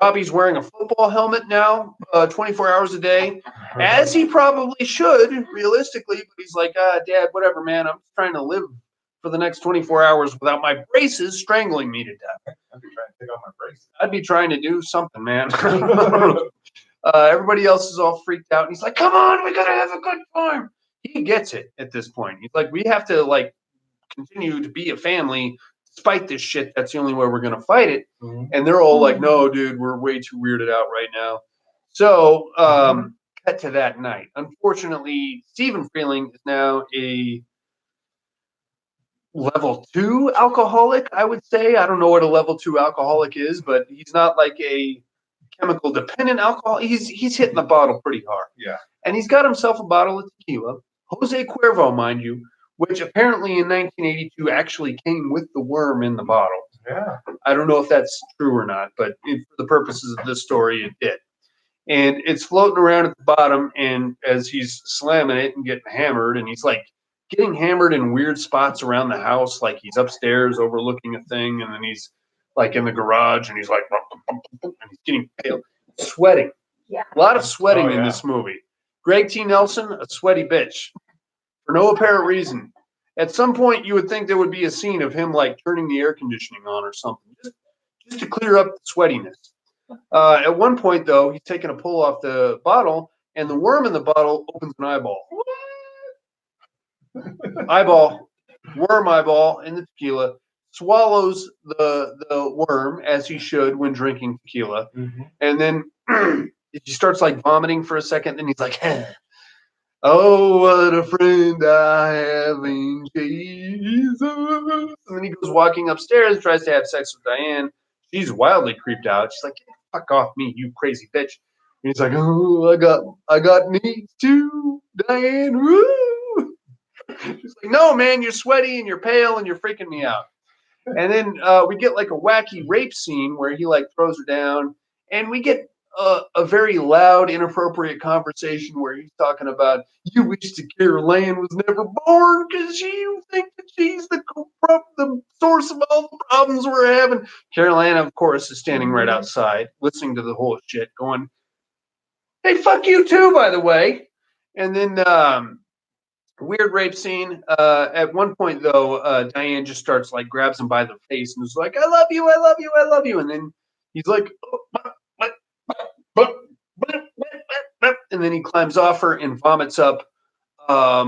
Robbie's wearing a football helmet now, 24 hours a day, as he probably should, realistically. But he's like, Dad, whatever, man. I'm just trying to live for the next 24 hours without my braces strangling me to death. I'd be trying to take off my braces. I'd be trying to do something, man. Everybody else is all freaked out. And he's like, come on, we got to have a good time. He gets it at this point. He's like, we have to, like, continue to be a family despite this shit. That's the only way we're going to fight it. Mm-hmm. And they're all like, no, dude, we're way too weirded out right now. So, cut to that night. Unfortunately, Stephen Freeling is now a level 2 alcoholic, I would say. I don't know what a level 2 alcoholic is, but he's not like a chemical dependent alcohol. He's hitting the bottle pretty hard. Yeah. And he's got himself a bottle of tequila, Jose Cuervo, mind you, which apparently in 1982 actually came with the worm in the bottle. Yeah. I don't know if that's true or not, but for the purposes of this story, it did. And it's floating around at the bottom, and as he's slamming it and getting hammered, and he's like getting hammered in weird spots around the house, like he's upstairs overlooking a thing, and then he's like in the garage, and he's like, and he's getting pale, sweating. Yeah. A lot of sweating in this movie. Greg T. Nelson, a sweaty bitch, for no apparent reason. At some point, you would think there would be a scene of him like turning the air conditioning on or something, just to clear up the sweatiness. At one point, though, he's taking a pull off the bottle, and the worm in the bottle opens an eyeball. Worm eyeball in the tequila, swallows the worm as he should when drinking tequila, and then he starts like vomiting for a second. Then he's like, "Oh, what a friend I have in Jesus!" And then he goes walking upstairs, tries to have sex with Diane. She's wildly creeped out. She's like, "Fuck off me, you crazy bitch!" And he's like, "Oh, I got needs too, Diane." Woo! She's like, "No, man, you're sweaty and you're pale and you're freaking me out." And then we get like a wacky rape scene where he like throws her down, and we get a very loud, inappropriate conversation where he's talking about, you wish that Carol Ann was never born because you think that she's the source of all the problems we're having. Carol Ann, of course, is standing right outside, listening to the whole shit, going, "Hey, fuck you too, by the way." And then weird rape scene. At one point, though, Diane just starts like grabs him by the face and is like, "I love you, I love you, I love you." And then he's like, "Oh, and and then he climbs off her and vomits up. A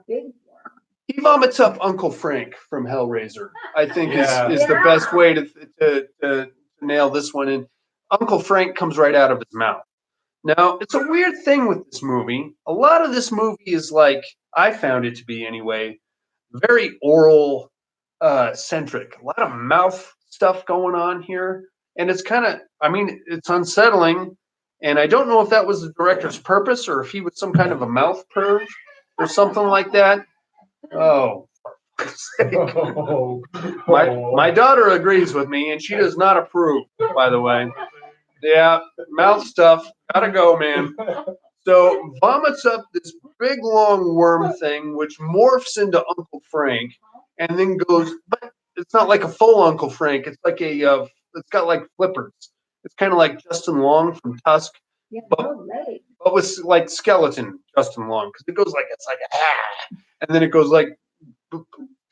big one. He vomits up Uncle Frank from Hellraiser. I think Yeah. is the best way to nail this one in. Uncle Frank comes right out of his mouth. Now, it's a weird thing with this movie. A lot of this movie is like, I found it to be anyway, very oral centric. A lot of mouth stuff going on here. And it's kind of, I mean, it's unsettling. And I don't know if that was the director's purpose or if he was some kind of a mouth perv or something like that. Oh, for fuck's sake. Oh, My daughter agrees with me, and she does not approve, by the way. Yeah, mouth stuff. Gotta go, man. So vomits up this big long worm thing, which morphs into Uncle Frank, and then goes. But it's not like a full Uncle Frank. It's like a. It's got like flippers. It's kind of like Justin Long from Tusk, Yeah, but, no legs. but with like skeleton Justin Long, because it goes like it's like and then it goes like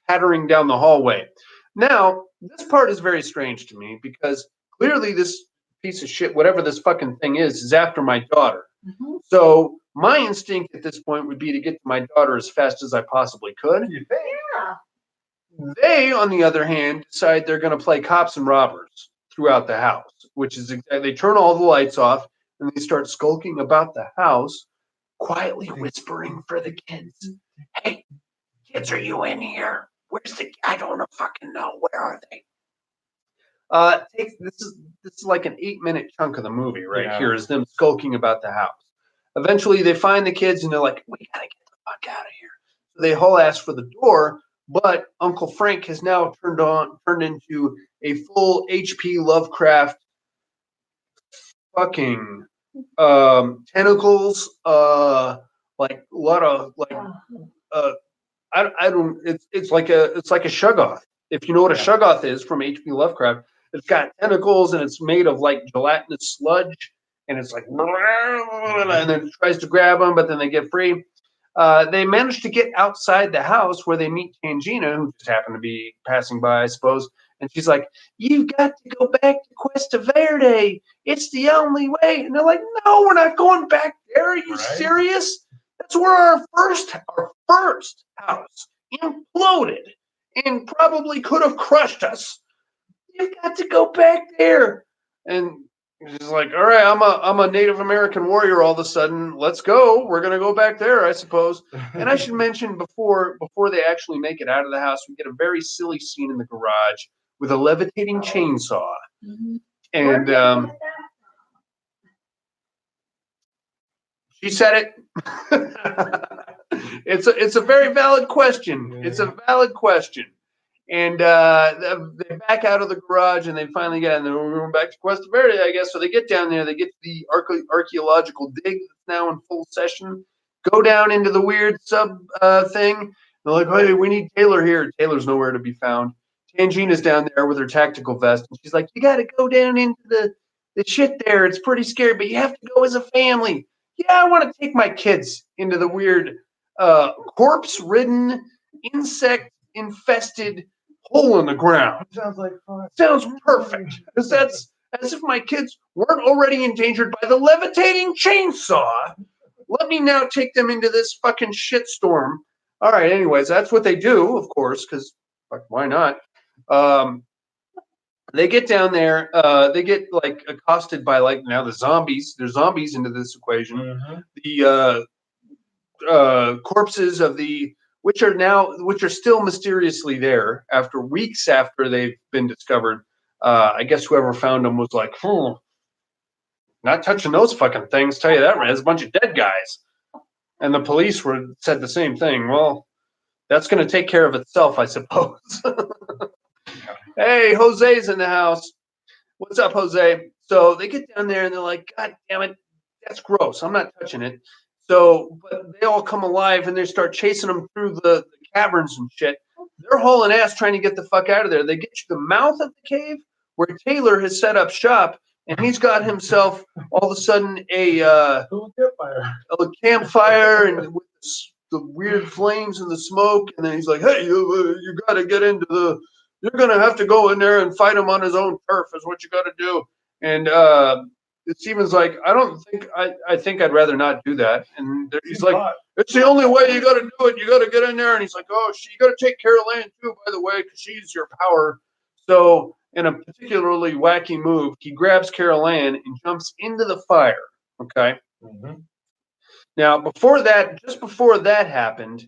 pattering down the hallway. Now, this part is very strange to me because clearly this piece of shit, whatever this fucking thing is after my daughter. Mm-hmm. So my instinct at this point would be to get to my daughter as fast as I possibly could. You think? Yeah. They, on the other hand, decide they're going to play cops and robbers throughout the house, which is they turn all the lights off and they start skulking about the house, quietly whispering for the kids. Hey, kids, are you in here? Where's the? I don't fucking know. Where are they? This is like an 8-minute chunk of the movie right here is them skulking about the house. Eventually, they find the kids and they're like, "We gotta get the fuck out of here." So they haul ass for the door, but Uncle Frank has now turned into a full H.P. Lovecraft fucking tentacles, like a lot of like I don't. It's like a shuggoth. If you know what a shuggoth is from H.P. Lovecraft, it's got tentacles and it's made of like gelatinous sludge, and it's like, and then it tries to grab them, but then they get free. They manage to get outside the house where they meet Tangina, who just happened to be passing by, I suppose. And she's like, "You've got to go back to Cuesta Verde. It's the only way." And they're like, "No, we're not going back there. Are you serious? That's where our first house imploded and probably could have crushed us. You've got to go back there." And she's like, "All right, I'm a Native American warrior all of a sudden. Let's go. We're gonna go back there, I suppose." And I should mention before they actually make it out of the house, we get a very silly scene in the garage with a levitating chainsaw. Mm-hmm. And she said it. It's a very valid question. It's a valid question. And they back out of the garage and they finally get, and they're going back to Cuesta Verde, I guess. So they get down there, they get to the archaeological dig that's now in full session, go down into the weird sub thing. They're like, "Hey, we need Taylor here." Taylor's nowhere to be found. Tangina's down there with her tactical vest, and she's like, "You got to go down into the shit there. It's pretty scary, but you have to go as a family." "Yeah, I want to take my kids into the weird corpse-ridden, insect-infested hole in the ground." Sounds like fun. Sounds perfect, because that's as if my kids weren't already endangered by the levitating chainsaw. Let me now take them into this fucking shitstorm. All right, anyways, that's what they do, of course, because why not? They get down there. They get like accosted by like now the zombies. There's zombies into this equation. Mm-hmm. The corpses of the which are still mysteriously there after weeks after they've been discovered. I guess whoever found them was like, not touching those fucking things. Tell you that, right? There's a bunch of dead guys. And the police said the same thing. Well, that's going to take care of itself, I suppose. Hey, Jose's in the house. What's up, Jose? So they get down there and they're like, "God damn it, that's gross. I'm not touching it." So, but they all come alive and they start chasing them through the caverns and shit. They're hauling ass trying to get the fuck out of there. They get to the mouth of the cave where Taylor has set up shop, and he's got himself all of a sudden a campfire and with the weird flames and the smoke. And then he's like, "Hey, you got to get into the. You're gonna have to go in there and fight him on his own turf. Is what you got to do." And Steven's like, I think I'd rather not do that. And he's like, hot. it's the only way. You got to do it. You got to get in there. And he's like, oh, you got to take Carol Ann too, by the way, because she's your power. So in a particularly wacky move, he grabs Carol Ann and jumps into the fire. Okay. Mm-hmm. Now, just before that happened,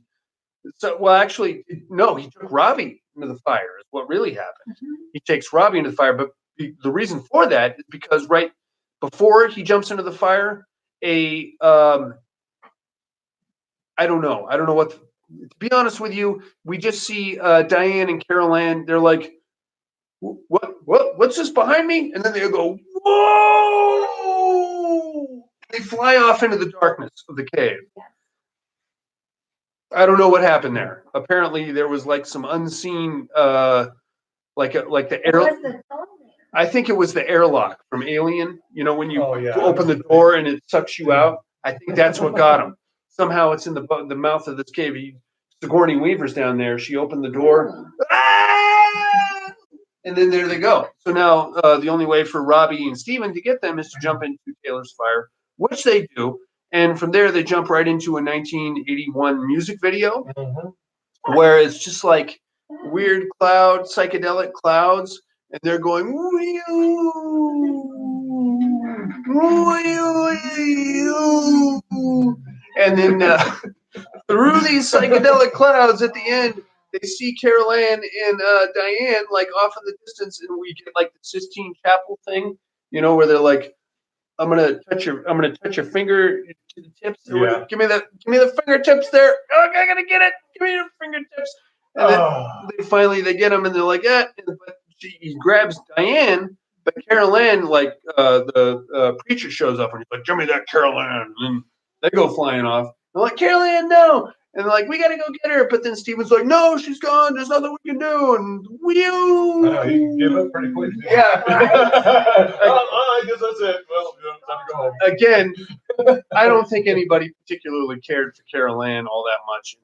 actually, no, he took Robbie into the fire is what really happened. He takes Robbie into the fire, but the reason for that is because right before he jumps into the fire, I don't know what, to be honest with you, we just see Diane and Carol Ann, they're like, what's this behind me? And then they go, whoa! They fly off into the darkness of the cave. I don't know what happened there. Apparently, there was like some unseen, like the air. I think it was the airlock from Alien. You know, when you open the door and it sucks you out. I think that's what got him. Somehow, it's in the mouth of this cave. Sigourney Weaver's down there. She opened the door, and then there they go. So now the only way for Robbie and Steven to get them is to jump into Taylor's fire, which they do. And from there, they jump right into a 1981 music video where it's just like weird psychedelic clouds, and they're going, and then through these psychedelic clouds at the end, they see Carol Ann and Diane like off in the distance, and we get like the Sistine Chapel thing, you know, where they're like, I'm gonna touch your finger tips. Yeah. Give me the fingertips there. Oh, I gotta get it. Give me your fingertips. And then they get them, and they're like, yeah. But he grabs Diane, but Carol Ann, like the preacher shows up, and he's like, give me that Carol Ann. And they go flying off. They're like, Carol Ann, no. And they're like, we gotta go get her. But then Steven's like, no, she's gone. There's nothing we can do. And I know, he gave up pretty quick. Yeah. I guess that's it. Well, time to go home. Again, I don't think anybody particularly cared for Carol Ann all that much.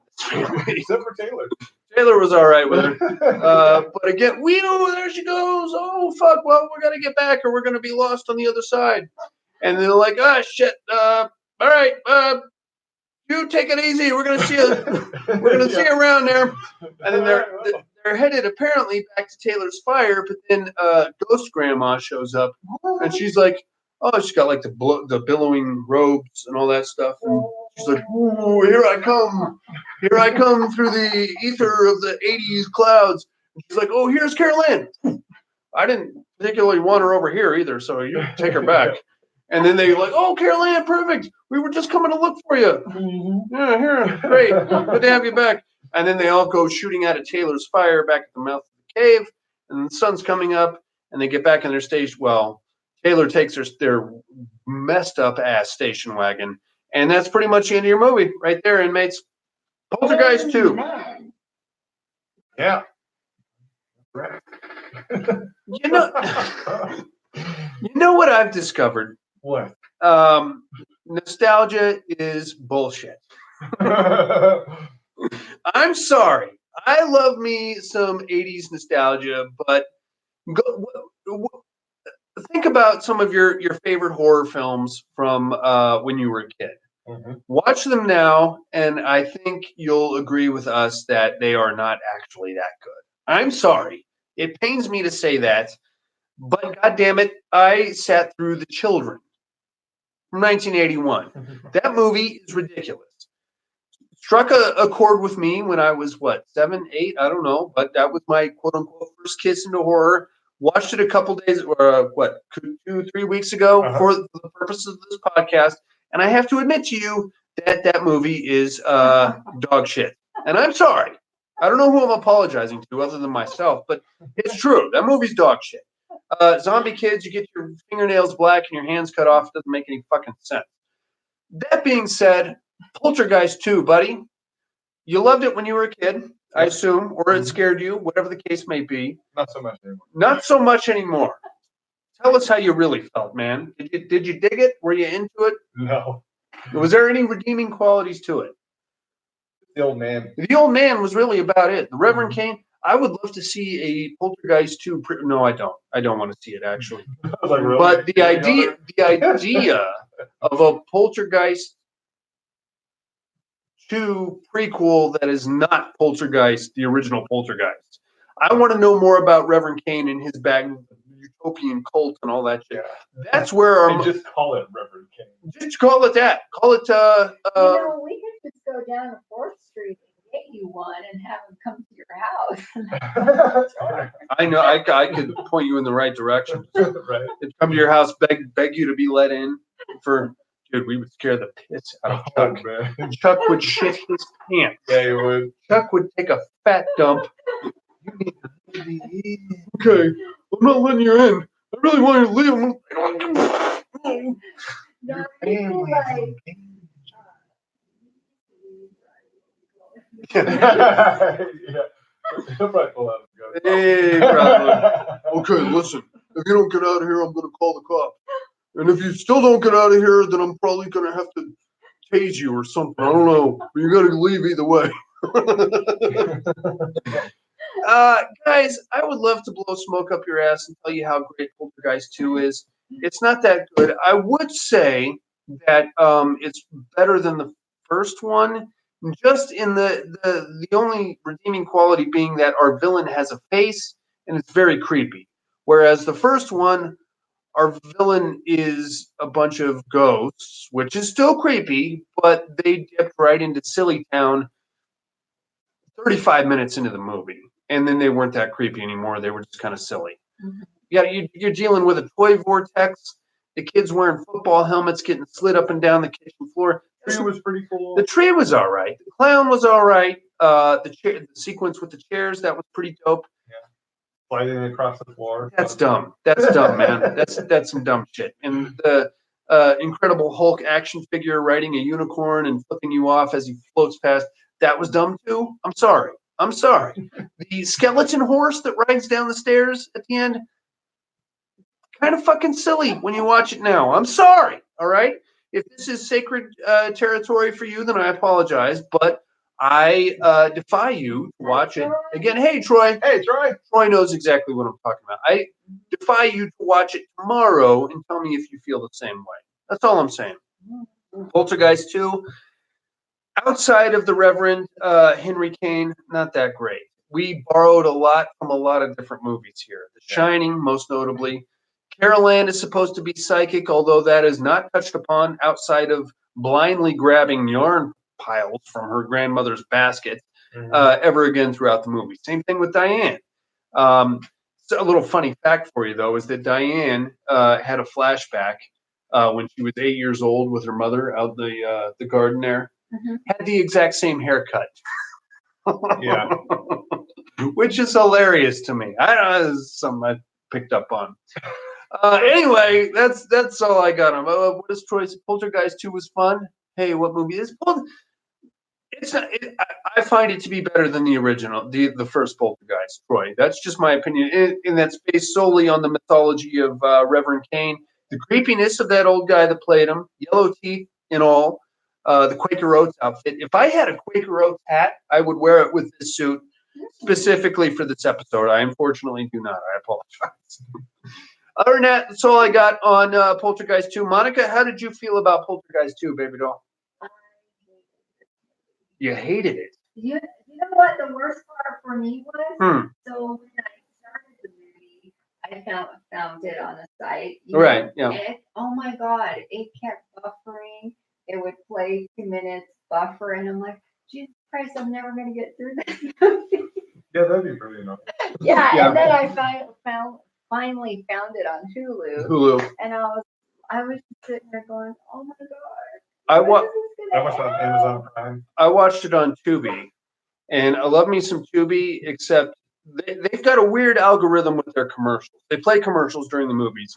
Except for Taylor. Taylor was all right with her. But again, there she goes. Oh, fuck. Well, we're going to get back or we're going to be lost on the other side. And they're like, shit. All right. You take it easy. We're going to see you. We're going to see you around there. And then they're headed apparently back to Taylor's fire. But then Ghost Grandma shows up. And she's like, she's got like the billowing robes and all that stuff. And she's like, ooh, here I come. Here I come through the ether of the 80s clouds. And she's like, oh, here's Carol Ann. I didn't particularly want her over here either, so you can take her back. And then they're like, oh, Carol Ann, perfect. We were just coming to look for you. Yeah, here, great. Good to have you back. And then they all go shooting out of Taylor's fire back at the mouth of the cave. And the sun's coming up, and they get back in their station. Well, Taylor takes their messed up ass station wagon. And that's pretty much the end of your movie right there, inmates. Poltergeist 2. Yeah. Right. You know what I've discovered? What? Nostalgia is bullshit. I'm sorry. I love me some 80s nostalgia, but think about some of your favorite horror films from when you were a kid. Mm-hmm. Watch them now, and I think you'll agree with us that they are not actually that good. I'm sorry. It pains me to say that, but goddamn it, I sat through The Children from 1981. That movie is ridiculous. Struck a chord with me when I was, 7, 8? I don't know, but that was my quote-unquote first kiss into horror. Watched it a couple days, 2-3 weeks ago for the purposes of this podcast. And I have to admit to you that movie is dog shit. And I'm sorry. I don't know who I'm apologizing to other than myself, but it's true. That movie's dog shit. Zombie kids, you get your fingernails black and your hands cut off. It doesn't make any fucking sense. That being said, Poltergeist 2, buddy. You loved it when you were a kid, I assume, or it scared you, whatever the case may be. Not so much anymore. Not so much anymore. Tell us how you really felt, man. Did you dig it? Were you into it? No. Was there any redeeming qualities to it? The old man. The old man was really about it. The Reverend Kane. I would love to see a Poltergeist 2. No, I don't. I don't want to see it actually. I was like, really? But the idea of a Poltergeist 2 prequel that is not Poltergeist, the original Poltergeist. I want to know more about Reverend Kane and his bag utopian cult and all that shit. Yeah. That's where And just call it Reverend Kane. just call it that. Call it We could just go down to 4th Street and get you one and have them come to your house. I know I could point you in the right direction. Right. They'd come to your house, beg you to be let in for dude, we would scare the piss out of Chuck. Oh, man. Chuck would shit his pants. Yeah, you would. Chuck would take a fat dump. Okay, I'm not letting you in. I really want you to leave. No, I feel like Yeah. He'll probably pull out his gun. Hey, brother. Okay, listen. If you don't get out of here, I'm going to call the cops. And if you still don't get out of here, then I'm probably going to have to tase you or something. I don't know. But you got to leave either way. Guys, I would love to blow smoke up your ass and tell you how great Poltergeist 2 is. It's not that good. I would say that it's better than the first one, just in the only redeeming quality being that our villain has a face and it's very creepy. Whereas the first one, our villain is a bunch of ghosts, which is still creepy, but they dipped right into Silly Town 35 minutes into the movie. And then they weren't that creepy anymore. They were just kind of silly. Mhm. You're dealing with a toy vortex. The kids wearing football helmets getting slid up and down the kitchen floor. The tree was pretty cool. The tree was all right. The clown was all right. The sequence with the chairs, that was pretty dope. Sliding across the floor. That's dumb. That's dumb, man. That's some dumb shit. And the Incredible Hulk action figure riding a unicorn and flipping you off as he floats past, that was dumb too. I'm sorry. The skeleton horse that rides down the stairs at the end, kind of fucking silly when you watch it now. I'm sorry. All right. If this is sacred territory for you, then I apologize. But I defy you to watch it again. Hey, Troy. Hey, Troy. Troy knows exactly what I'm talking about. I defy you to watch it tomorrow and tell me if you feel the same way. That's all I'm saying. Poltergeist 2, outside of the Reverend Henry Kane, not that great. We borrowed a lot from a lot of different movies here. The Shining, most notably. Carol Ann is supposed to be psychic, although that is not touched upon outside of blindly grabbing yarn piles from her grandmother's basket ever again throughout the movie. Same thing with Diane. So a little funny fact for you, though, is that Diane had a flashback when she was 8 years old with her mother out the garden there. Had the exact same haircut. Yeah. Which is hilarious to me. I don't know, this is something I picked up on. Anyway, that's all I got on. What is Troy's Poltergeist 2 was fun? Hey, what movie is it's not, I find it to be better than the original, the first Poltergeist, Troy. That's just my opinion. And that's based solely on the mythology of Reverend Kane, the creepiness of that old guy that played him, yellow teeth and all, the Quaker Oats outfit. If I had a Quaker Oats hat, I would wear it with this suit specifically for this episode. I unfortunately do not. I apologize. Other than that, that's all I got on Poltergeist 2. Monica, how did you feel about Poltergeist 2, baby doll? You hated it. You know what the worst part for me was? So when I started the movie, I found it on a site. Right, yeah. And oh my God, it kept buffering. It would play 2 minutes, buffer, and I'm like, Jesus Christ, I'm never going to get through this movie. Yeah, that'd be pretty enough. Yeah, and then I finally found it on Hulu. And I was just sitting there going, oh my God. I watched it on Amazon Prime. I watched it on Tubi, and I love me some Tubi, except they've got a weird algorithm with their commercials. They play commercials during the movies.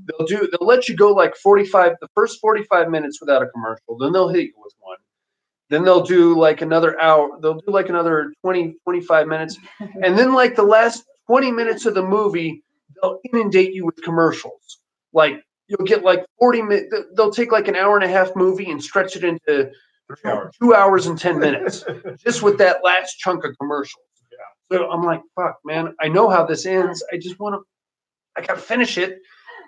They'll let you go like the first 45 minutes without a commercial. Then they'll hit you with one. Then they'll do like another hour. They'll do like another 20, 25 minutes. And then like the last 20 minutes of the movie, they'll inundate you with commercials. Like you'll get like 40 minutes. They'll take like an hour and a half movie and stretch it into 2 hours and 10 minutes just with that last chunk of commercials. So I'm like, fuck, man, I know how this ends. I just want to, I got to finish it,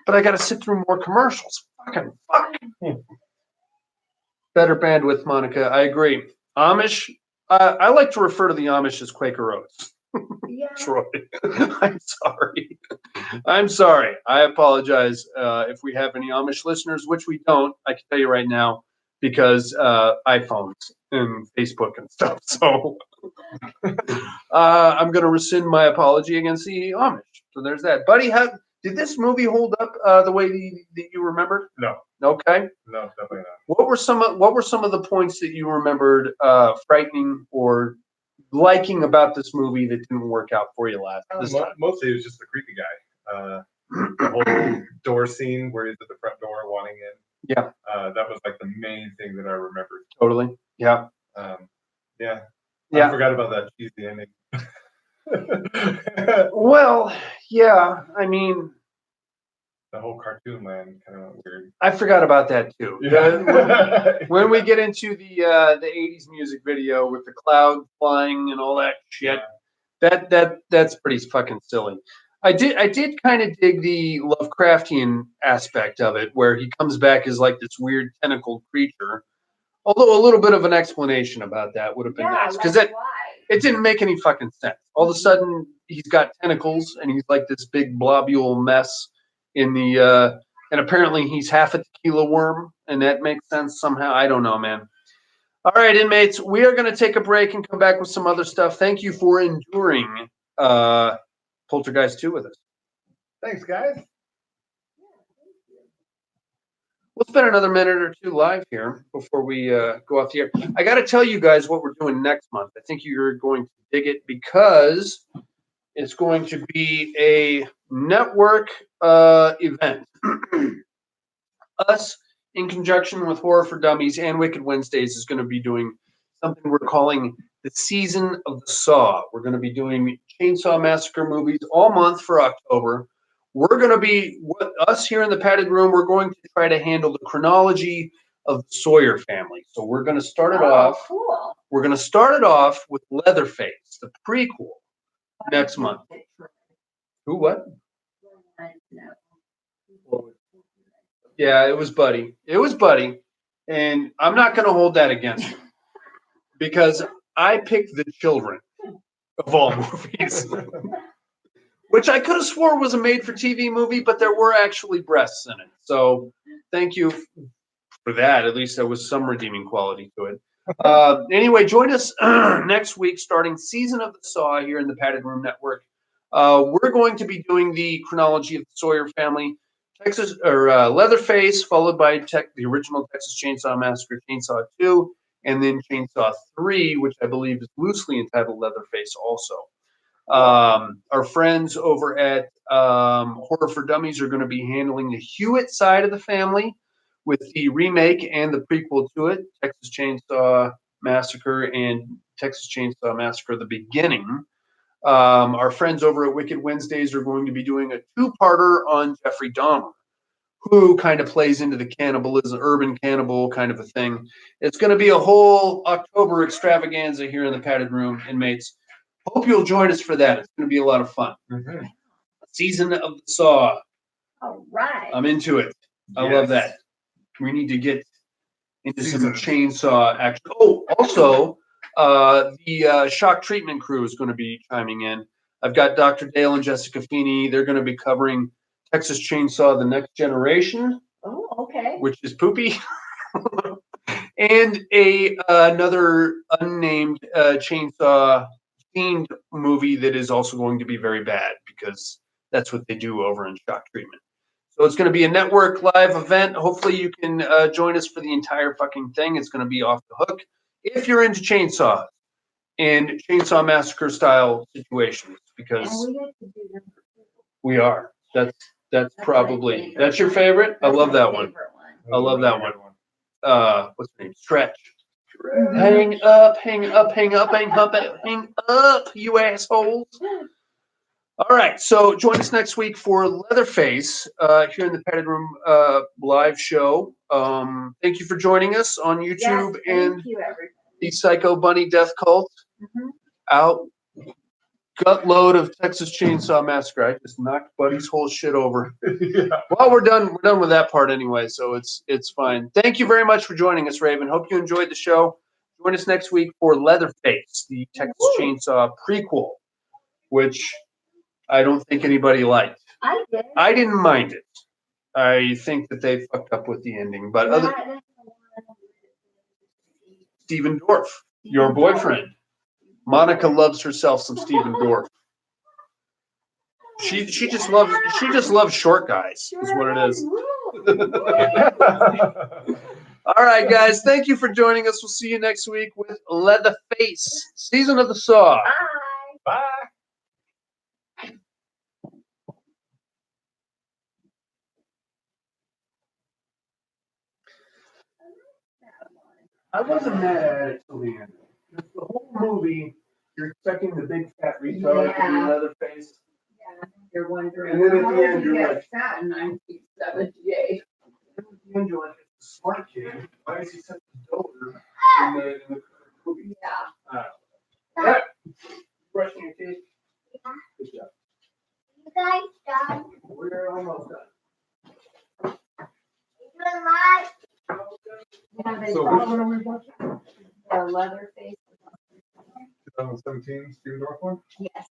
but I got to sit through more commercials. Fucking fuck. Better bandwidth, Monica. I agree. Amish, I like to refer to the Amish as Quaker Oats. Yeah. Troy, I'm sorry. I'm sorry. I apologize if we have any Amish listeners, which we don't. I can tell you right now because iPhones and Facebook and stuff. So I'm going to rescind my apology against the Amish. So there's that. Buddy, did this movie hold up the way that you remembered? No, Okay. no, definitely not. What were some of the points that you remembered frightening or liking about this movie that didn't work out for you this time? Mostly it was just the creepy guy. The whole door scene where he's at the front door wanting in. Yeah. That was like the main thing that I remembered. Totally. Yeah. Yeah. Yeah. I forgot about that cheesy ending. Well, yeah. I mean, The whole cartoon land kind of went weird. I forgot about that too. Yeah. When we get into the 80s music video with the cloud flying and all that shit, that's pretty fucking silly. I did kind of dig the Lovecraftian aspect of it, where he comes back as like this weird tentacled creature. Although a little bit of an explanation about that would have been nice, because like why? it didn't make any fucking sense. All of a sudden, he's got tentacles and he's like this big globule mess in the and apparently he's half a tequila worm, and that makes sense somehow. I don't know, man. All right, inmates, we are going to take a break and come back with some other stuff. Thank you for enduring Poltergeist 2 with us. Thanks, guys. We'll spend another minute or two live here before we go off the air. I got to tell you guys what we're doing next month. I think you're going to dig it because it's going to be a network event. Us, in conjunction with Horror for Dummies and Wicked Wednesdays, is going to be doing something we're calling the Season of the Saw. We're going to be doing Chainsaw Massacre movies all month for October. We're going to be, us here in the padded room, we're going to try to handle the chronology of the Sawyer family. So we're going to start it off. Cool. We're going to start it off with Leatherface, the prequel, next month. Who, what? Yeah, it was Buddy. It was Buddy. And I'm not going to hold that against you because I picked the children of all movies. Which I could have swore was a made-for-TV movie, but there were actually breasts in it. So thank you for that. At least there was some redeeming quality to it. Anyway, join us next week, starting Season of the Saw here in the Padded Room Network. We're going to be doing the chronology of the Sawyer family, Leatherface, followed by the original Texas Chainsaw Massacre, Chainsaw 2, and then Chainsaw 3, which I believe is loosely entitled Leatherface also. Our friends over at Horror for Dummies are going to be handling the Hewitt side of the family with the remake and the prequel to it, Texas Chainsaw Massacre and Texas Chainsaw Massacre: The Beginning. Our friends over at Wicked Wednesdays are going to be doing a two-parter on Jeffrey Dahmer, who kind of plays into the cannibalism, urban cannibal kind of a thing. It's going to be a whole October extravaganza here in the Padded Room, inmates. Hope you'll join us for that. It's going to be a lot of fun. Mm-hmm. Season of the Saw. All right. I'm into it. I love that. We need to get into some chainsaw action. Oh, also, the shock treatment crew is going to be chiming in. I've got Dr. Dale and Jessica Feeney. They're going to be covering Texas Chainsaw: The Next Generation. Oh, okay. Which is poopy. And another unnamed chainsaw themed movie that is also going to be very bad because that's what they do over in shock treatment. So it's going to be a network live event. Hopefully you can join us for the entire fucking thing. It's going to be off the hook if you're into chainsaws and Chainsaw Massacre style situations, because and we get to do them for free. We are. That's probably that's your favorite. I love that one. I love that one. What's the name? Stretch. Hang up, hang up, hang up, hang up, hang up, you assholes. All right, so join us next week for Leatherface here in the Padded Room live show. Thank you for joining us on YouTube and the Psycho Bunny Death Cult. Out. gut load of Texas Chainsaw Massacre. I just knocked Buddy's whole shit over. Yeah. Well, we're done. We're done with that part anyway, so it's fine. Thank you very much for joining us, Raven. Hope you enjoyed the show. Join us next week for Leatherface, the Texas Chainsaw prequel, which I don't think anybody liked. I did. I didn't mind it. I think that they fucked up with the ending, but other Steven Dorff, your boyfriend. Monica loves herself some Steven Dorff. She just loves short guys, is what it is. All right, guys. Thank you for joining us. We'll see you next week with Leatherface, Season of the Saw. Bye. Bye. I wasn't mad at it till the end. The whole movie, you're expecting the big fat retard to be Yeah. Leatherface. Yeah, you're wondering. And then at how the did end, he you're get like- fat in 1978? And you're like, it's a smart kid. Why is he such a doter in the movie? Yeah. Yeah. Brushing your teeth. Good job. You guys done? We're almost done. You alive? Yeah, they So which probably one are we watching? the Leatherface. 2017 Steven Dorff one? Yes.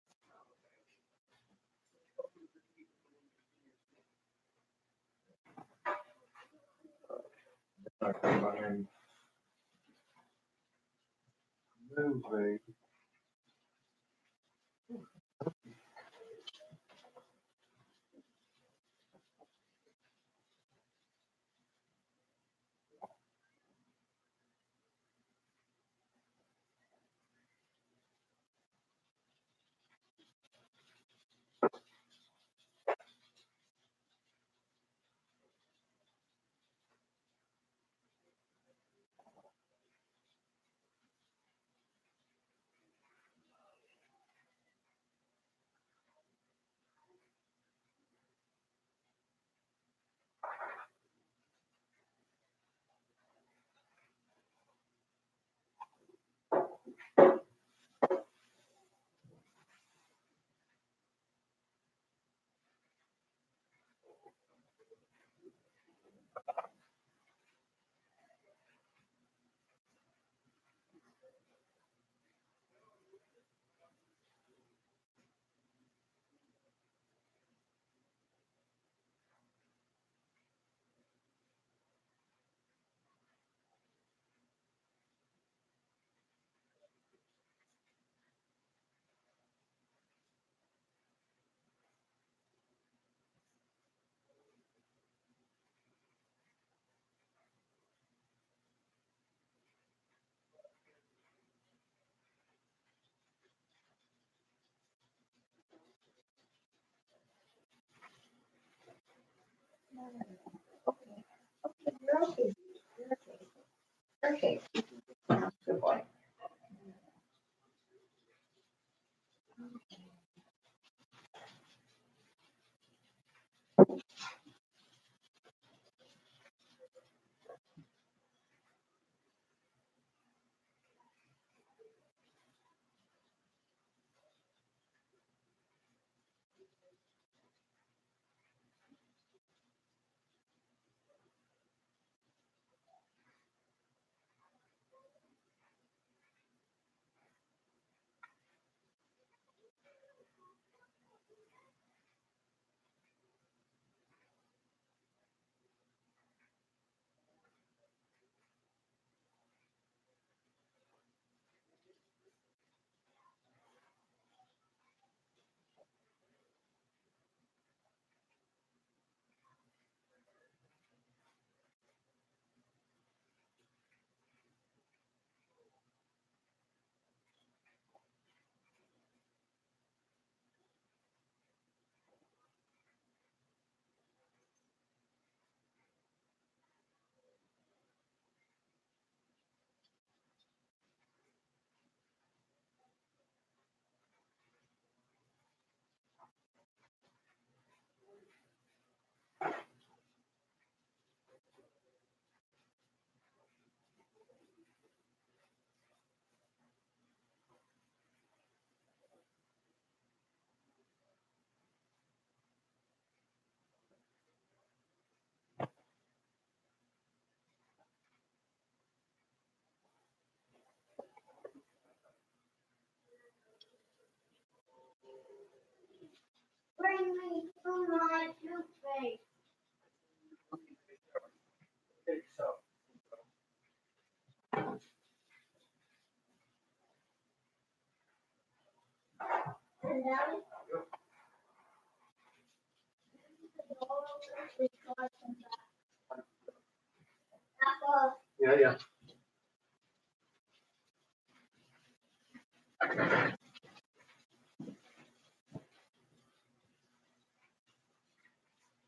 Behind moving. You're okay. You're okay. You're okay. Good boy. me do my toothpaste. And now Yeah, yeah.